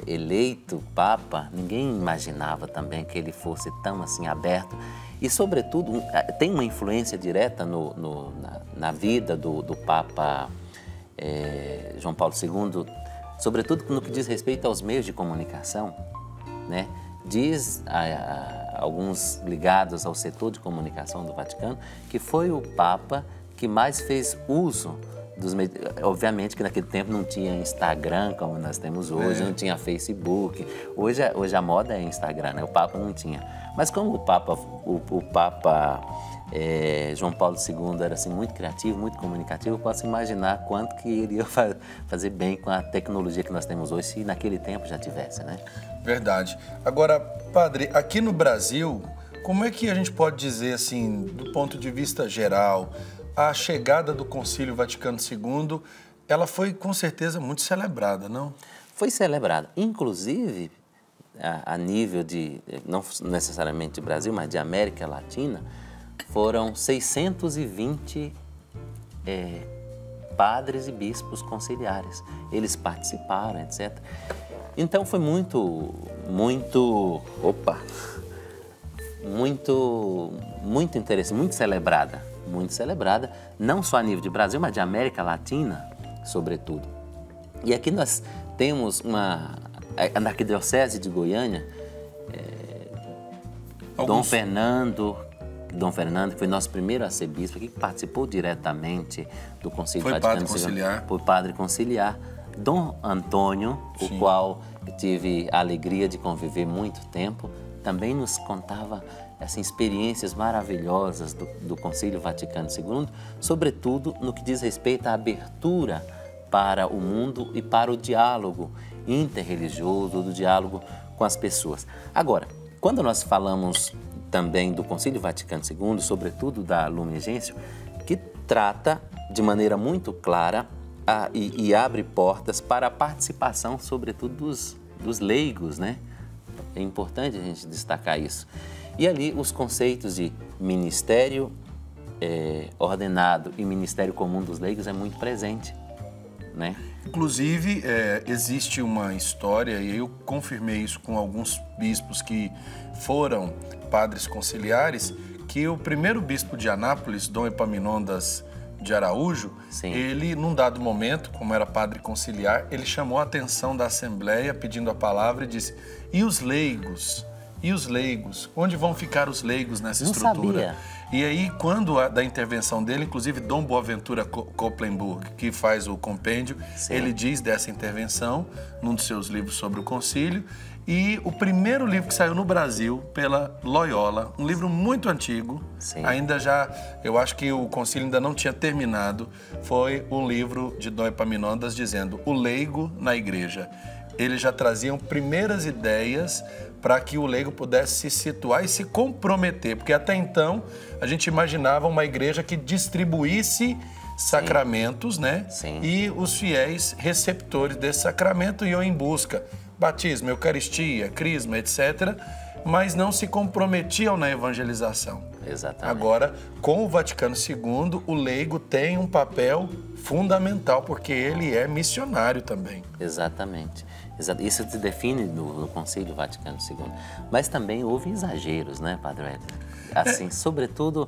eleito Papa, ninguém imaginava também que ele fosse tão assim aberto. E, sobretudo, tem uma influência direta na vida do Papa João Paulo II sobretudo no que diz respeito aos meios de comunicação, né? Diz alguns ligados ao setor de comunicação do Vaticano que foi o Papa que mais fez uso dos meios. Obviamente que naquele tempo não tinha Instagram como nós temos hoje, não tinha Facebook. Hoje a moda é Instagram, né? O Papa não tinha. Mas como o Papa João Paulo II era assim, muito criativo, muito comunicativo, eu posso imaginar quanto que ele ia fazer bem com a tecnologia que nós temos hoje, se naquele tempo já tivesse, né? Verdade. Agora, padre, aqui no Brasil, como é que a gente pode dizer, assim, do ponto de vista geral, a chegada do Concílio Vaticano II, ela foi com certeza muito celebrada, não? Foi celebrada, inclusive a nível de, não necessariamente de Brasil, mas de América Latina, foram 620 padres e bispos conciliares. Eles participaram, etc. Então foi muito interessante, muito celebrada, não só a nível de Brasil, mas de América Latina, sobretudo. E aqui nós temos na Arquidiocese de Goiânia, Dom Fernando, que foi nosso primeiro arcebispo, que participou diretamente do Concílio Vaticano II. Foi padre conciliar. Dom Antônio, o qual tive a alegria de conviver muito tempo, também nos contava experiências maravilhosas do Concílio Vaticano II, sobretudo no que diz respeito à abertura para o mundo e para o diálogo interreligioso, do diálogo com as pessoas. Agora, quando nós falamos também do Concílio Vaticano II, sobretudo da Lumen Gentium, que trata de maneira muito clara e abre portas para a participação, sobretudo, dos leigos, né? É importante a gente destacar isso. E ali os conceitos de ministério ordenado e ministério comum dos leigos é muito presente, né? Inclusive, existe uma história, e eu confirmei isso com alguns bispos que foram padres conciliares, que o primeiro bispo de Anápolis, Dom Epaminondas de Araújo, ele, num dado momento, como era padre conciliar, ele chamou a atenção da Assembleia pedindo a palavra e disse: e os leigos? E os leigos? Onde vão ficar os leigos nessa estrutura? Sabia. E aí, quando da intervenção dele, inclusive Dom Boaventura Koplenburg, que faz o compêndio, ele diz dessa intervenção num dos seus livros sobre o concílio. E o primeiro livro que saiu no Brasil pela Loyola, um livro muito antigo, eu acho que o concílio ainda não tinha terminado, foi um livro de Dom Epaminondas dizendo o leigo na igreja. Eles já traziam primeiras ideias para que o leigo pudesse se situar e se comprometer, porque até então a gente imaginava uma igreja que distribuísse sacramentos, né? E os fiéis receptores desse sacramento iam em busca, batismo, eucaristia, crisma, etc., mas não se comprometiam na evangelização. Exatamente. Agora, com o Vaticano II, o leigo tem um papel fundamental, porque ele é missionário também. Exatamente. Isso se define no Concílio Vaticano II. Mas também houve exageros, né, Padre Hélio? Assim, sobretudo,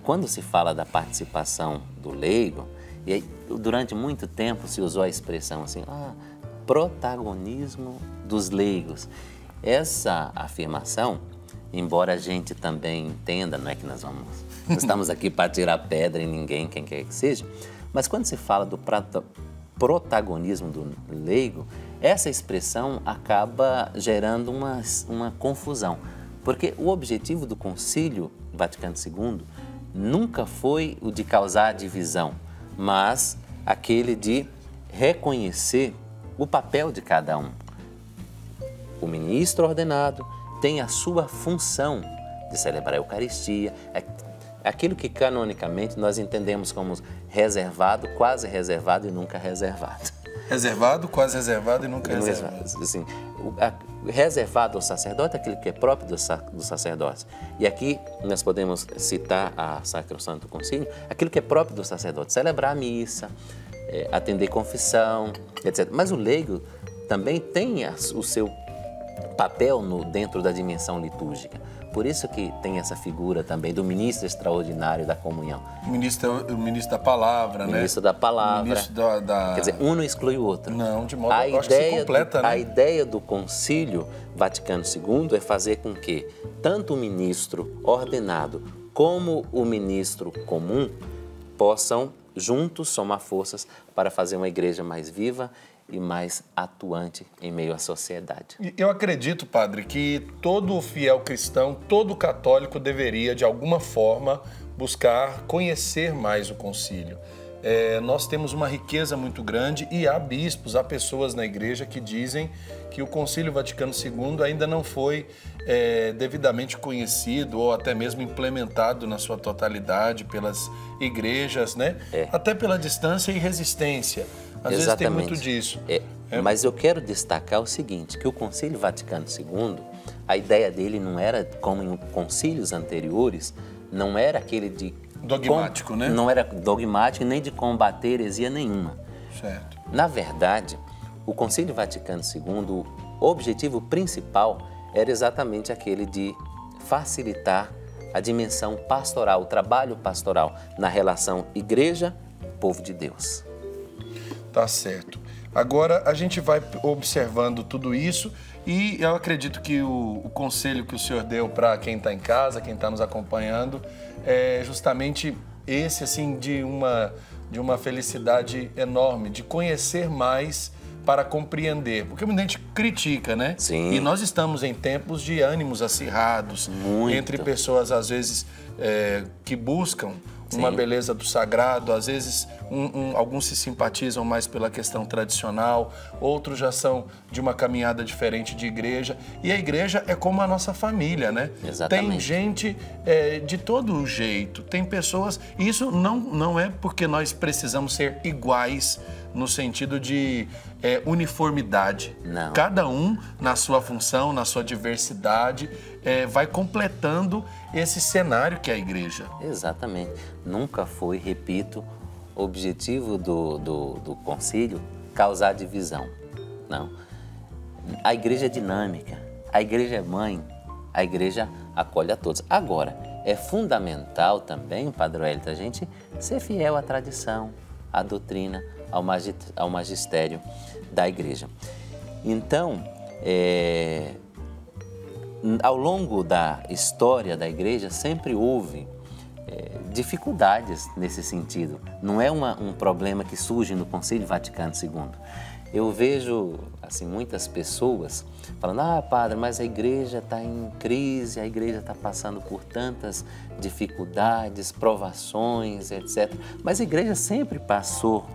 quando se fala da participação do leigo, e aí, durante muito tempo se usou a expressão assim, protagonismo dos leigos. Essa afirmação, embora a gente também entenda, não é que nós estamos aqui para tirar pedra em ninguém, quem quer que seja, mas quando se fala do protagonismo do leigo, essa expressão acaba gerando uma confusão, porque o objetivo do Concílio Vaticano II nunca foi o de causar divisão, mas aquele de reconhecer o papel de cada um. O ministro ordenado tem a sua função de celebrar a Eucaristia, aquilo que canonicamente nós entendemos como reservado, quase reservado e nunca reservado. Reservado, quase reservado e nunca reservado. Assim, reservado ao sacerdote é aquilo que é próprio do sacerdote. E aqui nós podemos citar a Sacrosanto Concílio, aquilo que é próprio do sacerdote, celebrar a missa, atender confissão, etc. Mas o leigo também tem o seu papel dentro da dimensão litúrgica, por isso que tem essa figura também do ministro extraordinário da comunhão. O ministro da palavra, né? Ministro da palavra. O ministro Quer dizer, um não exclui o outro. Não, de modo que acho que se completa, né? A ideia do Concílio Vaticano II é fazer com que tanto o ministro ordenado como o ministro comum possam juntos somar forças para fazer uma igreja mais viva e mais atuante em meio à sociedade. Eu acredito, padre, que todo fiel cristão, todo católico deveria, de alguma forma, buscar conhecer mais o concílio. Nós temos uma riqueza muito grande e há bispos, há pessoas na igreja que dizem que o Concílio Vaticano II ainda não foi devidamente conhecido ou até mesmo implementado na sua totalidade pelas igrejas, né? Até pela distância e resistência. Às vezes tem muito disso. Mas eu quero destacar o seguinte, que o Concílio Vaticano II, a ideia dele não era, como em concílios anteriores, não era aquele de... dogmático, né? Não era dogmático nem de combater heresia nenhuma. Certo. Na verdade, o Concílio Vaticano II, o objetivo principal era exatamente aquele de facilitar a dimensão pastoral, o trabalho pastoral na relação igreja-povo de Deus. Tá certo. Agora a gente vai observando tudo isso e eu acredito que o conselho que o senhor deu para quem está em casa, quem está nos acompanhando, é justamente esse, assim, de uma felicidade enorme, de conhecer mais para compreender. Porque muita gente critica, né? Sim. E nós estamos em tempos de ânimos acirrados, entre pessoas, às vezes, que buscam uma beleza do sagrado, às vezes alguns se simpatizam mais pela questão tradicional, outros já são de uma caminhada diferente de igreja, e a igreja é como a nossa família, né? Exatamente. Tem gente de todo jeito, tem pessoas, e isso não é porque nós precisamos ser iguais no sentido de uniformidade. Não. Cada um na sua função, na sua diversidade, vai completando esse cenário que é a igreja. Exatamente. Nunca foi, repito, objetivo do concílio causar divisão. Não. A igreja é dinâmica, a igreja é mãe, a igreja acolhe a todos. Agora, é fundamental também, Padre Wellington, a gente ser fiel à tradição, à doutrina, ao magistério da igreja. Então, ao longo da história da igreja, sempre houve dificuldades nesse sentido. Não é um problema que surge no Concílio Vaticano II. Eu vejo assim, muitas pessoas falando, padre, mas a igreja está em crise, a igreja está passando por tantas dificuldades, provações, etc. Mas a igreja sempre passou.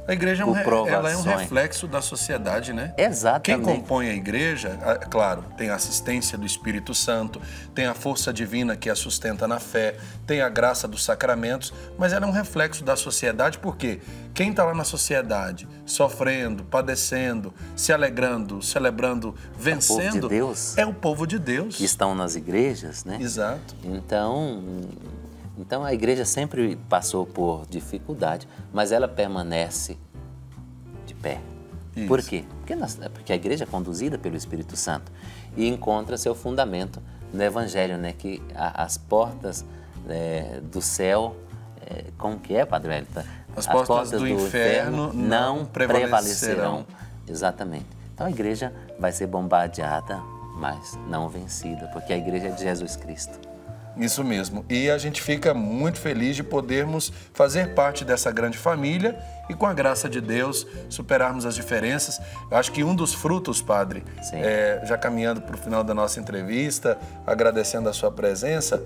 A igreja ela é um reflexo da sociedade, né? Exatamente. Quem compõe a igreja, claro, tem a assistência do Espírito Santo, tem a força divina que a sustenta na fé, tem a graça dos sacramentos, mas ela é um reflexo da sociedade, porque quem está lá na sociedade, sofrendo, padecendo, se alegrando, celebrando, vencendo, é o povo de Deus. Que estão nas igrejas, né? Exato. Então a igreja sempre passou por dificuldade, mas ela permanece de pé. Isso. Por quê? Porque a igreja é conduzida pelo Espírito Santo e encontra seu fundamento no Evangelho, né? Que as portas do céu, como que é, Padre Wellington? As portas do inferno não prevalecerão. Exatamente. Então a igreja vai ser bombardeada, mas não vencida, porque a igreja é de Jesus Cristo. Isso mesmo. E a gente fica muito feliz de podermos fazer parte dessa grande família e, com a graça de Deus, superarmos as diferenças. Eu acho que um dos frutos, Padre, já caminhando para o final da nossa entrevista, agradecendo a sua presença,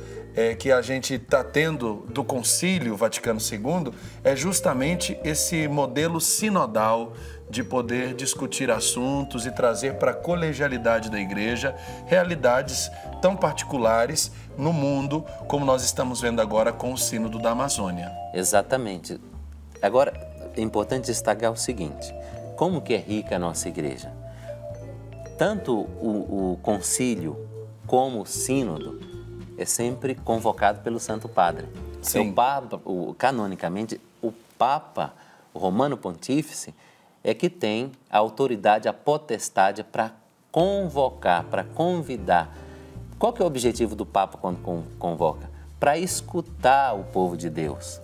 que a gente está tendo do Concílio Vaticano II, é justamente esse modelo sinodal de poder discutir assuntos e trazer para a colegialidade da igreja realidades tão particulares no mundo, como nós estamos vendo agora com o Sínodo da Amazônia. Exatamente. Agora, é importante destacar o seguinte, como que é rica a nossa igreja? Tanto o concílio como o sínodo é sempre convocado pelo Santo Padre. Sim. O Papa, canonicamente, o Papa, o Romano Pontífice, é que tem a autoridade, a potestade para convocar, para convidar Qual que é o objetivo do Papa quando convoca? Para escutar o povo de Deus.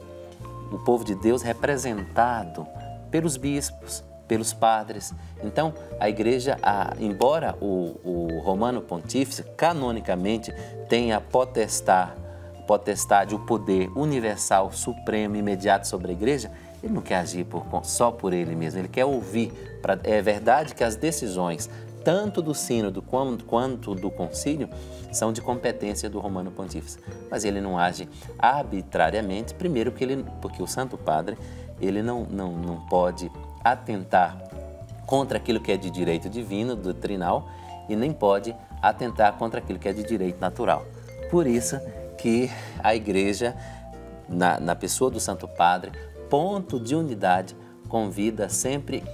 O povo de Deus representado pelos bispos, pelos padres. Então, a Igreja, embora o Romano Pontífice, canonicamente, tenha a potestade, o poder universal, supremo, imediato sobre a Igreja, ele não quer agir só por ele mesmo, ele quer ouvir. É verdade que as decisões, tanto do sínodo quanto do concílio, são de competência do Romano Pontífice. Mas ele não age arbitrariamente, primeiro porque o Santo Padre ele não pode atentar contra aquilo que é de direito divino, doutrinal, e nem pode atentar contra aquilo que é de direito natural. Por isso que a Igreja, na pessoa do Santo Padre, ponto de unidade, convida sempre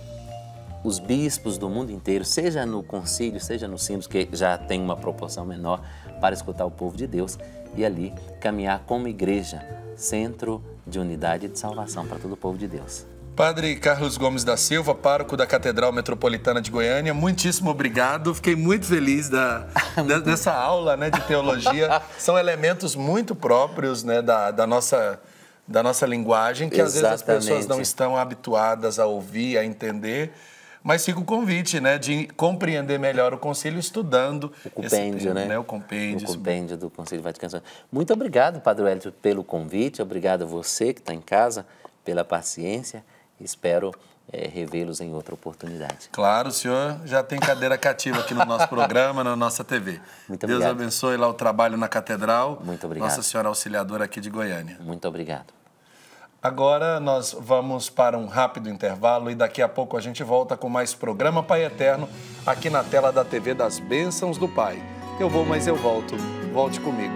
os bispos do mundo inteiro, seja no concílio, seja no sínodo, que já tem uma proporção menor, para escutar o povo de Deus e ali caminhar como igreja, centro de unidade e de salvação para todo o povo de Deus. Padre Carlos Gomes da Silva, pároco da Catedral Metropolitana de Goiânia, muitíssimo obrigado. Fiquei muito feliz dessa aula, né, de teologia. São elementos muito próprios, né, da nossa linguagem, que às vezes as pessoas não estão habituadas a ouvir, a entender. Mas fica o convite, né, de compreender melhor o concílio estudando o compêndio, né? O compêndio do Concílio Vaticano II. Muito obrigado, Padre Wellington, pelo convite. Obrigado a você que está em casa pela paciência. Espero revê-los em outra oportunidade. Claro, o senhor já tem cadeira cativa aqui no nosso programa, na nossa TV. Muito obrigado. Deus abençoe lá o trabalho na Catedral. Muito obrigado. Nossa Senhora Auxiliadora aqui de Goiânia. Muito obrigado. Agora nós vamos para um rápido intervalo e daqui a pouco a gente volta com mais programa Pai Eterno aqui na tela da TV das Bênçãos do Pai. Eu vou, mas eu volto. Volte comigo.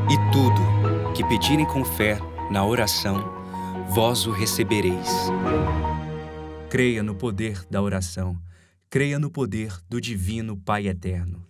E tudo que pedirem com fé na oração, vós o recebereis. Creia no poder da oração. Creia no poder do Divino Pai Eterno.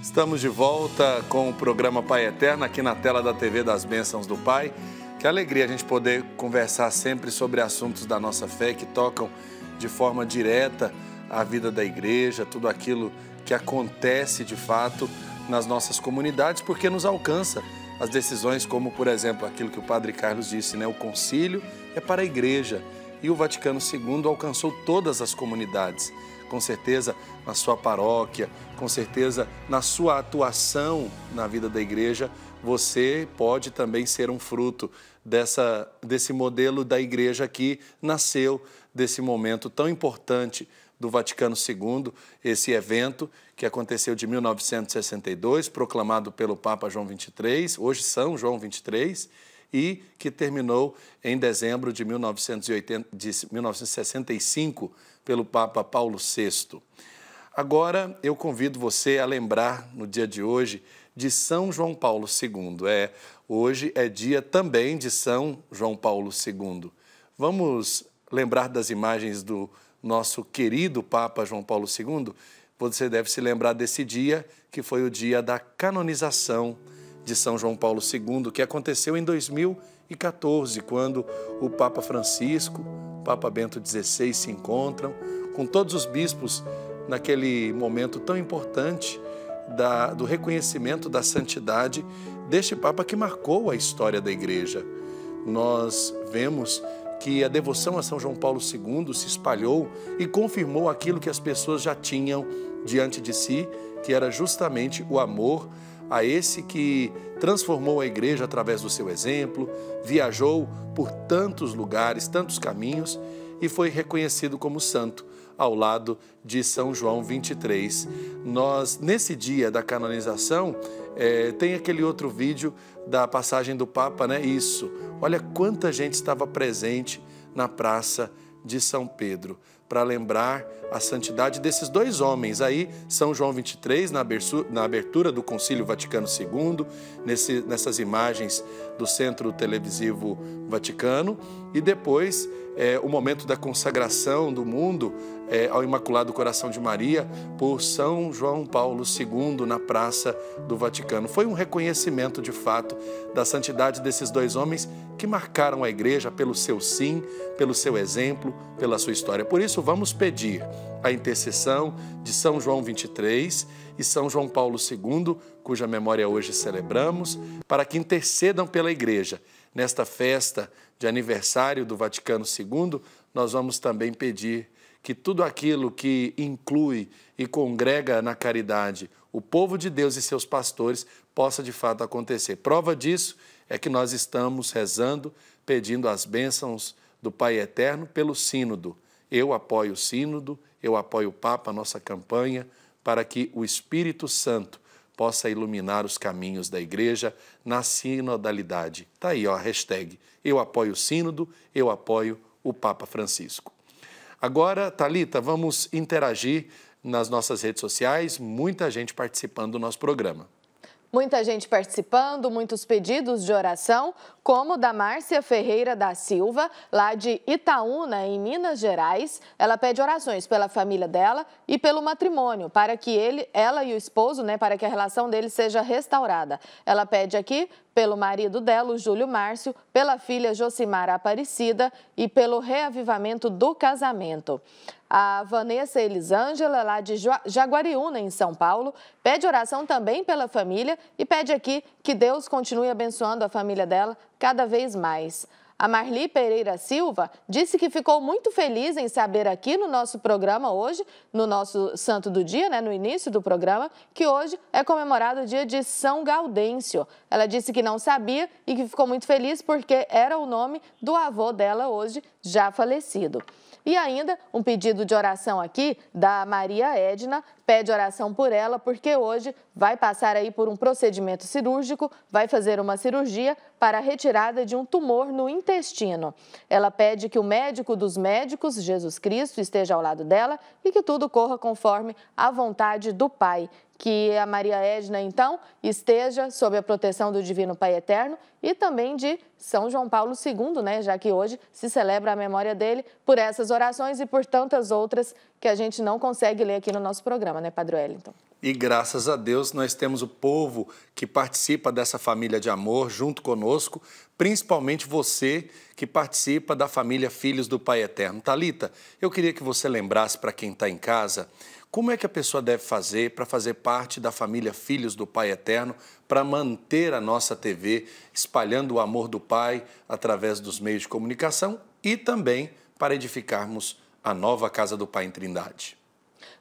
Estamos de volta com o programa Pai Eterno aqui na tela da TV das Bênçãos do Pai. Que alegria a gente poder conversar sempre sobre assuntos da nossa fé que tocam de forma direta a vida da igreja, tudo aquilo que acontece de fato nas nossas comunidades, porque nos alcança as decisões como, por exemplo, aquilo que o Padre Carlos disse, né? O concílio é para a igreja e o Vaticano II alcançou todas as comunidades. Com certeza na sua paróquia, com certeza na sua atuação na vida da igreja, você pode também ser um fruto desse modelo da igreja que nasceu desse momento tão importante do Vaticano II, esse evento que aconteceu de 1962, proclamado pelo Papa João XXIII, hoje São João XXIII, e que terminou em dezembro de 1965 pelo Papa Paulo VI. Agora eu convido você a lembrar no dia de hoje de São João Paulo II. Hoje é dia também de São João Paulo II. Vamos lembrar das imagens do nosso querido Papa João Paulo II? Você deve se lembrar desse dia, que foi o dia da canonização de São João Paulo II, que aconteceu em 2014, quando o Papa Francisco, o Papa Bento XVI se encontram com todos os bispos naquele momento tão importante do reconhecimento da santidade deste Papa que marcou a história da Igreja. Nós vemos que a devoção a São João Paulo II se espalhou e confirmou aquilo que as pessoas já tinham diante de si, que era justamente o amor a esse que transformou a Igreja através do seu exemplo, viajou por tantos lugares, tantos caminhos e foi reconhecido como santo ao lado de São João XXIII. Nós, nesse dia da canonização, tem aquele outro vídeo da passagem do Papa, né? Isso. Olha quanta gente estava presente na Praça de São Pedro. para lembrar a santidade desses dois homens. Aí, São João 23, na abertura do Concílio Vaticano II, nessas imagens do Centro Televisivo Vaticano, e depois o momento da consagração do mundo ao Imaculado Coração de Maria por São João Paulo II na Praça do Vaticano. Foi um reconhecimento, de fato, da santidade desses dois homens que marcaram a Igreja pelo seu sim, pelo seu exemplo, pela sua história. Por isso, vamos pedir a intercessão de São João 23 e São João Paulo II, cuja memória hoje celebramos, para que intercedam pela Igreja. Nesta festa de aniversário do Vaticano II, nós vamos também pedir que tudo aquilo que inclui e congrega na caridade o povo de Deus e seus pastores possa de fato acontecer. Prova disso é que nós estamos rezando, pedindo as bênçãos do Pai Eterno pelo Sínodo. Eu apoio o Sínodo, eu apoio o Papa, a nossa campanha, para que o Espírito Santo possa iluminar os caminhos da Igreja na sinodalidade. Está aí, ó, a hashtag. Eu apoio o Sínodo, eu apoio o Papa Francisco. Agora, Thalita, vamos interagir nas nossas redes sociais, muita gente participando do nosso programa. Muita gente participando, muitos pedidos de oração, como o da Márcia Ferreira da Silva, lá de Itaúna, em Minas Gerais. Ela pede orações pela família dela e pelo matrimônio, para que ela e o esposo, para que a relação deles seja restaurada. Ela pede aqui pelo marido dela, o Júlio Márcio, pela filha Josimara Aparecida e pelo reavivamento do casamento. A Vanessa Elisângela, lá de Jaguariúna, em São Paulo, pede oração também pela família e pede aqui que Deus continue abençoando a família dela cada vez mais. A Marli Pereira Silva disse que ficou muito feliz em saber aqui no nosso programa hoje, no nosso Santo do Dia, no início do programa, que hoje é comemorado o dia de São Gaudêncio. Ela disse que não sabia e que ficou muito feliz porque era o nome do avô dela hoje, já falecido. E ainda um pedido de oração aqui da Maria Edna, pede oração por ela porque hoje vai passar aí por um procedimento cirúrgico, vai fazer uma cirurgia para a retirada de um tumor no intestino. Ela pede que o médico dos médicos, Jesus Cristo, esteja ao lado dela e que tudo corra conforme a vontade do Pai. Que a Maria Edna, então, esteja sob a proteção do Divino Pai Eterno e também de São João Paulo II, já que hoje se celebra a memória dele, por essas orações e por tantas outras que a gente não consegue ler aqui no nosso programa, Padre Wellington? E graças a Deus nós temos o povo que participa dessa família de amor junto conosco, principalmente você que participa da família Filhos do Pai Eterno. Thalita, eu queria que você lembrasse para quem está em casa, como é que a pessoa deve fazer para fazer parte da família Filhos do Pai Eterno, para manter a nossa TV espalhando o amor do Pai através dos meios de comunicação e também para edificarmos a nova Casa do Pai em Trindade?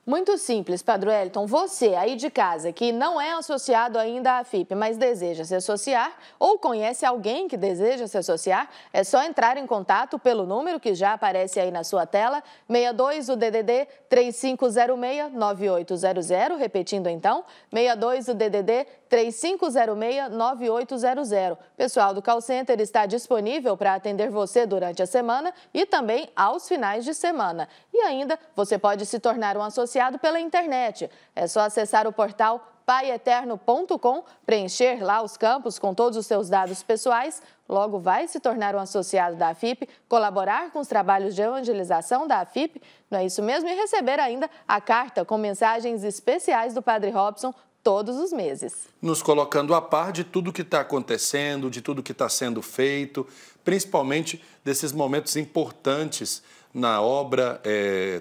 Muito simples, Padre Wellington. Você aí de casa que não é associado ainda à FIP, mas deseja se associar ou conhece alguém que deseja se associar, é só entrar em contato pelo número que já aparece aí na sua tela, 62 o DDD 3506-9800, repetindo então, 62 o DDD 3506-9800. Pessoal do call center está disponível para atender você durante a semana e também aos finais de semana. E ainda você pode se tornar um associado pela internet. É só acessar o portal paieterno.com, preencher lá os campos com todos os seus dados pessoais, logo vai se tornar um associado da AFIP, colaborar com os trabalhos de evangelização da AFIP, não é isso mesmo? E receber ainda a carta com mensagens especiais do Padre Robson todos os meses. Nos colocando a par de tudo que está acontecendo, de tudo que está sendo feito, principalmente desses momentos importantes na obra,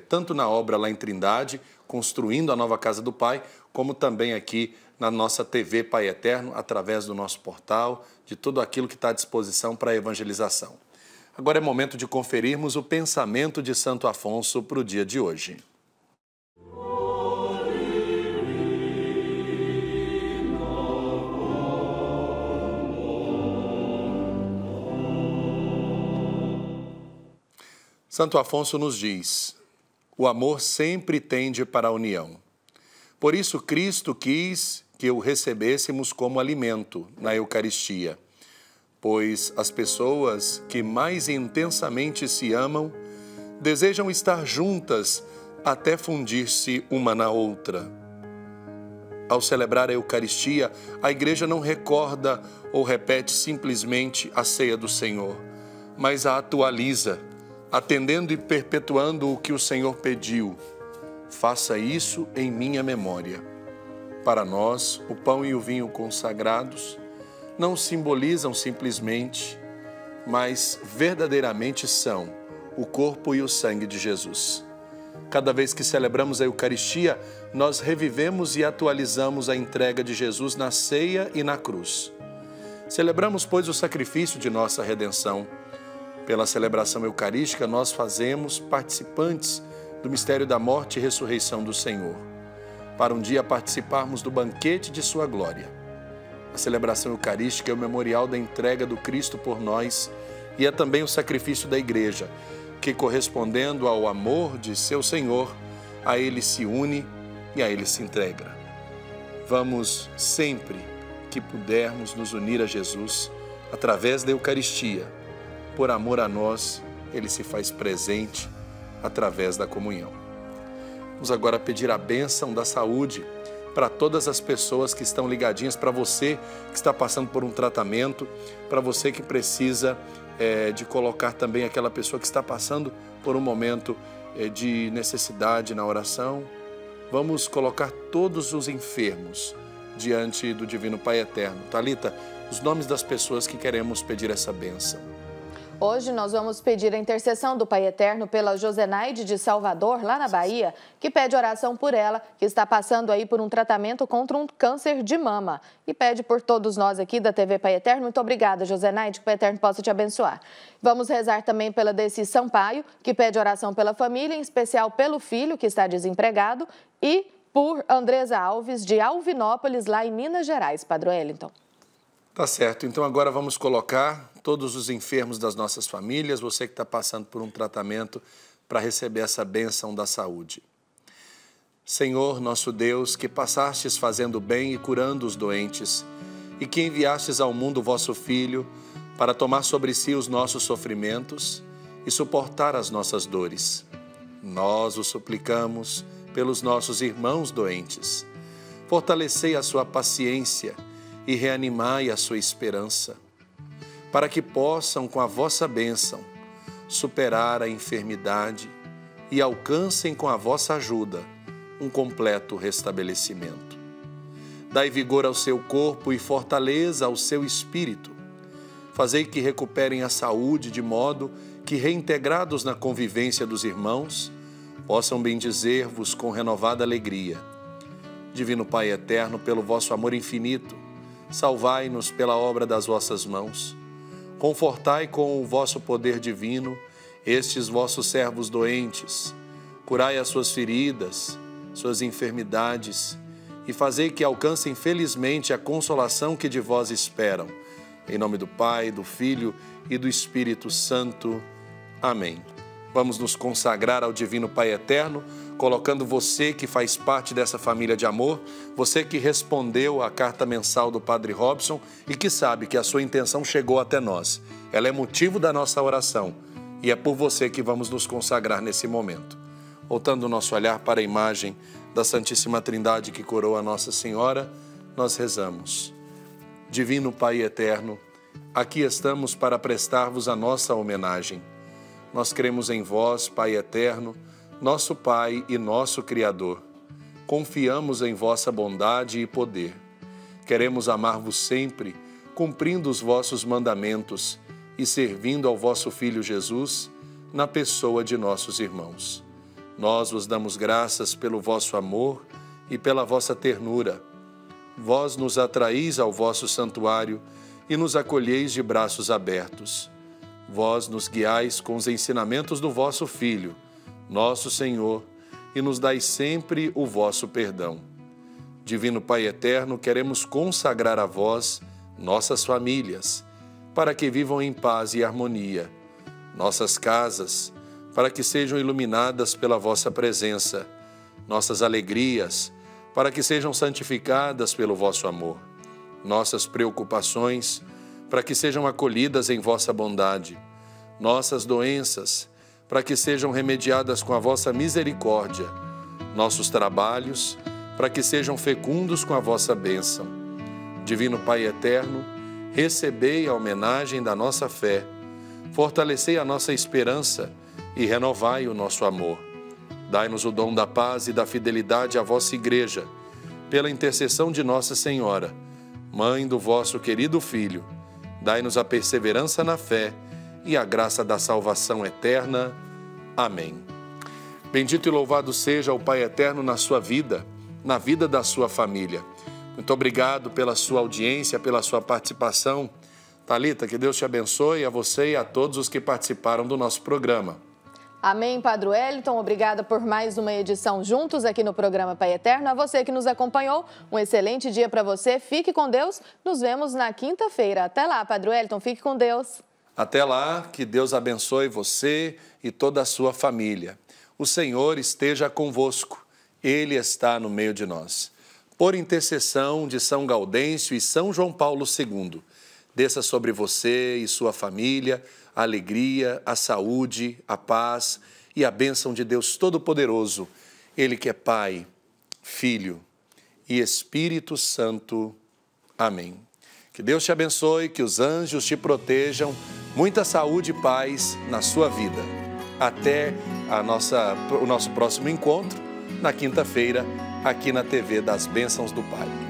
tanto na obra lá em Trindade, construindo a nova Casa do Pai, como também aqui na nossa TV Pai Eterno, através do nosso portal, de tudo aquilo que está à disposição para a evangelização. Agora é momento de conferirmos o pensamento de Santo Afonso para o dia de hoje. Santo Afonso nos diz: o amor sempre tende para a união. Por isso Cristo quis que o recebêssemos como alimento na Eucaristia, pois as pessoas que mais intensamente se amam desejam estar juntas até fundir-se uma na outra. Ao celebrar a Eucaristia, a Igreja não recorda ou repete simplesmente a ceia do Senhor, mas a atualiza, atendendo e perpetuando o que o Senhor pediu. Faça isso em minha memória. Para nós, o pão e o vinho consagrados não simbolizam simplesmente, mas verdadeiramente são o corpo e o sangue de Jesus. Cada vez que celebramos a Eucaristia, nós revivemos e atualizamos a entrega de Jesus na ceia e na cruz. Celebramos, pois, o sacrifício de nossa redenção. Pela celebração eucarística, nós fazemos participantes do mistério da morte e ressurreição do Senhor, para um dia participarmos do banquete de sua glória. A celebração eucarística é o memorial da entrega do Cristo por nós e é também o sacrifício da Igreja, que, correspondendo ao amor de seu Senhor, a Ele se une e a Ele se entrega. Vamos, sempre que pudermos, nos unir a Jesus através da Eucaristia. Por amor a nós, Ele se faz presente através da comunhão. Vamos agora pedir a bênção da saúde para todas as pessoas que estão ligadinhas, para você que está passando por um tratamento, para você que precisa de colocar também aquela pessoa que está passando por um momento de necessidade na oração. Vamos colocar todos os enfermos diante do Divino Pai Eterno. Thalita, os nomes das pessoas que queremos pedir essa bênção. Hoje nós vamos pedir a intercessão do Pai Eterno pela Josenaide de Salvador, lá na Bahia, que pede oração por ela, que está passando aí por um tratamento contra um câncer de mama. E pede por todos nós aqui da TV Pai Eterno. Muito obrigada, Josenaide, que o Pai Eterno possa te abençoar. Vamos rezar também pela Deci Sampaio, que pede oração pela família, em especial pelo filho, que está desempregado, e por Andresa Alves, de Alvinópolis, lá em Minas Gerais, Padre Wellington. Tá certo, então agora vamos colocar todos os enfermos das nossas famílias, você que está passando por um tratamento, para receber essa bênção da saúde. Senhor, nosso Deus, que passastes fazendo bem e curando os doentes, e que enviastes ao mundo o vosso Filho para tomar sobre si os nossos sofrimentos e suportar as nossas dores. Nós o suplicamos pelos nossos irmãos doentes. Fortalecei a sua paciência e reanimai a sua esperança, para que possam, com a vossa bênção, superar a enfermidade e alcancem, com a vossa ajuda, um completo restabelecimento. Dai vigor ao seu corpo e fortaleza ao seu espírito. Fazei que recuperem a saúde, de modo que, reintegrados na convivência dos irmãos, possam bendizer-vos com renovada alegria. Divino Pai Eterno, pelo vosso amor infinito, salvai-nos pela obra das vossas mãos. Confortai com o vosso poder divino estes vossos servos doentes. Curai as suas feridas, suas enfermidades e fazei que alcancem felizmente a consolação que de vós esperam. Em nome do Pai, do Filho e do Espírito Santo. Amém. Vamos nos consagrar ao Divino Pai Eterno, colocando você que faz parte dessa família de amor, você que respondeu à carta mensal do Padre Robson e que sabe que a sua intenção chegou até nós. Ela é motivo da nossa oração e é por você que vamos nos consagrar nesse momento. Voltando o nosso olhar para a imagem da Santíssima Trindade que coroa a Nossa Senhora, nós rezamos. Divino Pai Eterno, aqui estamos para prestar-vos a nossa homenagem. Nós cremos em vós, Pai Eterno, nosso Pai e nosso Criador. Confiamos em vossa bondade e poder. Queremos amar-vos sempre, cumprindo os vossos mandamentos e servindo ao vosso Filho Jesus, na pessoa de nossos irmãos. Nós vos damos graças pelo vosso amor e pela vossa ternura. Vós nos atraís ao vosso santuário e nos acolheis de braços abertos. Vós nos guiais com os ensinamentos do vosso Filho, nosso Senhor, e nos dais sempre o vosso perdão. Divino Pai Eterno, queremos consagrar a vós nossas famílias, para que vivam em paz e harmonia, nossas casas, para que sejam iluminadas pela vossa presença, nossas alegrias, para que sejam santificadas pelo vosso amor, nossas preocupações, para que sejam acolhidas em vossa bondade, nossas doenças, para que sejam remediadas com a vossa misericórdia. Nossos trabalhos, para que sejam fecundos com a vossa bênção. Divino Pai eterno, recebei a homenagem da nossa fé, fortalecei a nossa esperança e renovai o nosso amor. Dai-nos o dom da paz e da fidelidade à vossa Igreja, pela intercessão de Nossa Senhora, Mãe do vosso querido Filho. Dai-nos a perseverança na fé e a graça da salvação eterna. Amém. Bendito e louvado seja o Pai eterno na sua vida, na vida da sua família. Muito obrigado pela sua audiência, pela sua participação. Thalita, que Deus te abençoe, a você e a todos os que participaram do nosso programa. Amém, Padre Wellington. Obrigada por mais uma edição juntos aqui no programa Pai Eterno. A você que nos acompanhou, um excelente dia para você. Fique com Deus. Nos vemos na quinta-feira. Até lá, Padre Wellington. Fique com Deus. Até lá, que Deus abençoe você e toda a sua família. O Senhor esteja convosco. Ele está no meio de nós. Por intercessão de São Gaudêncio e São João Paulo II, desça sobre você e sua família a alegria, a saúde, a paz e a bênção de Deus Todo-Poderoso, Ele que é Pai, Filho e Espírito Santo. Amém. Que Deus te abençoe, que os anjos te protejam, muita saúde e paz na sua vida. Até o nosso próximo encontro, na quinta-feira, aqui na TV das Bênçãos do Pai.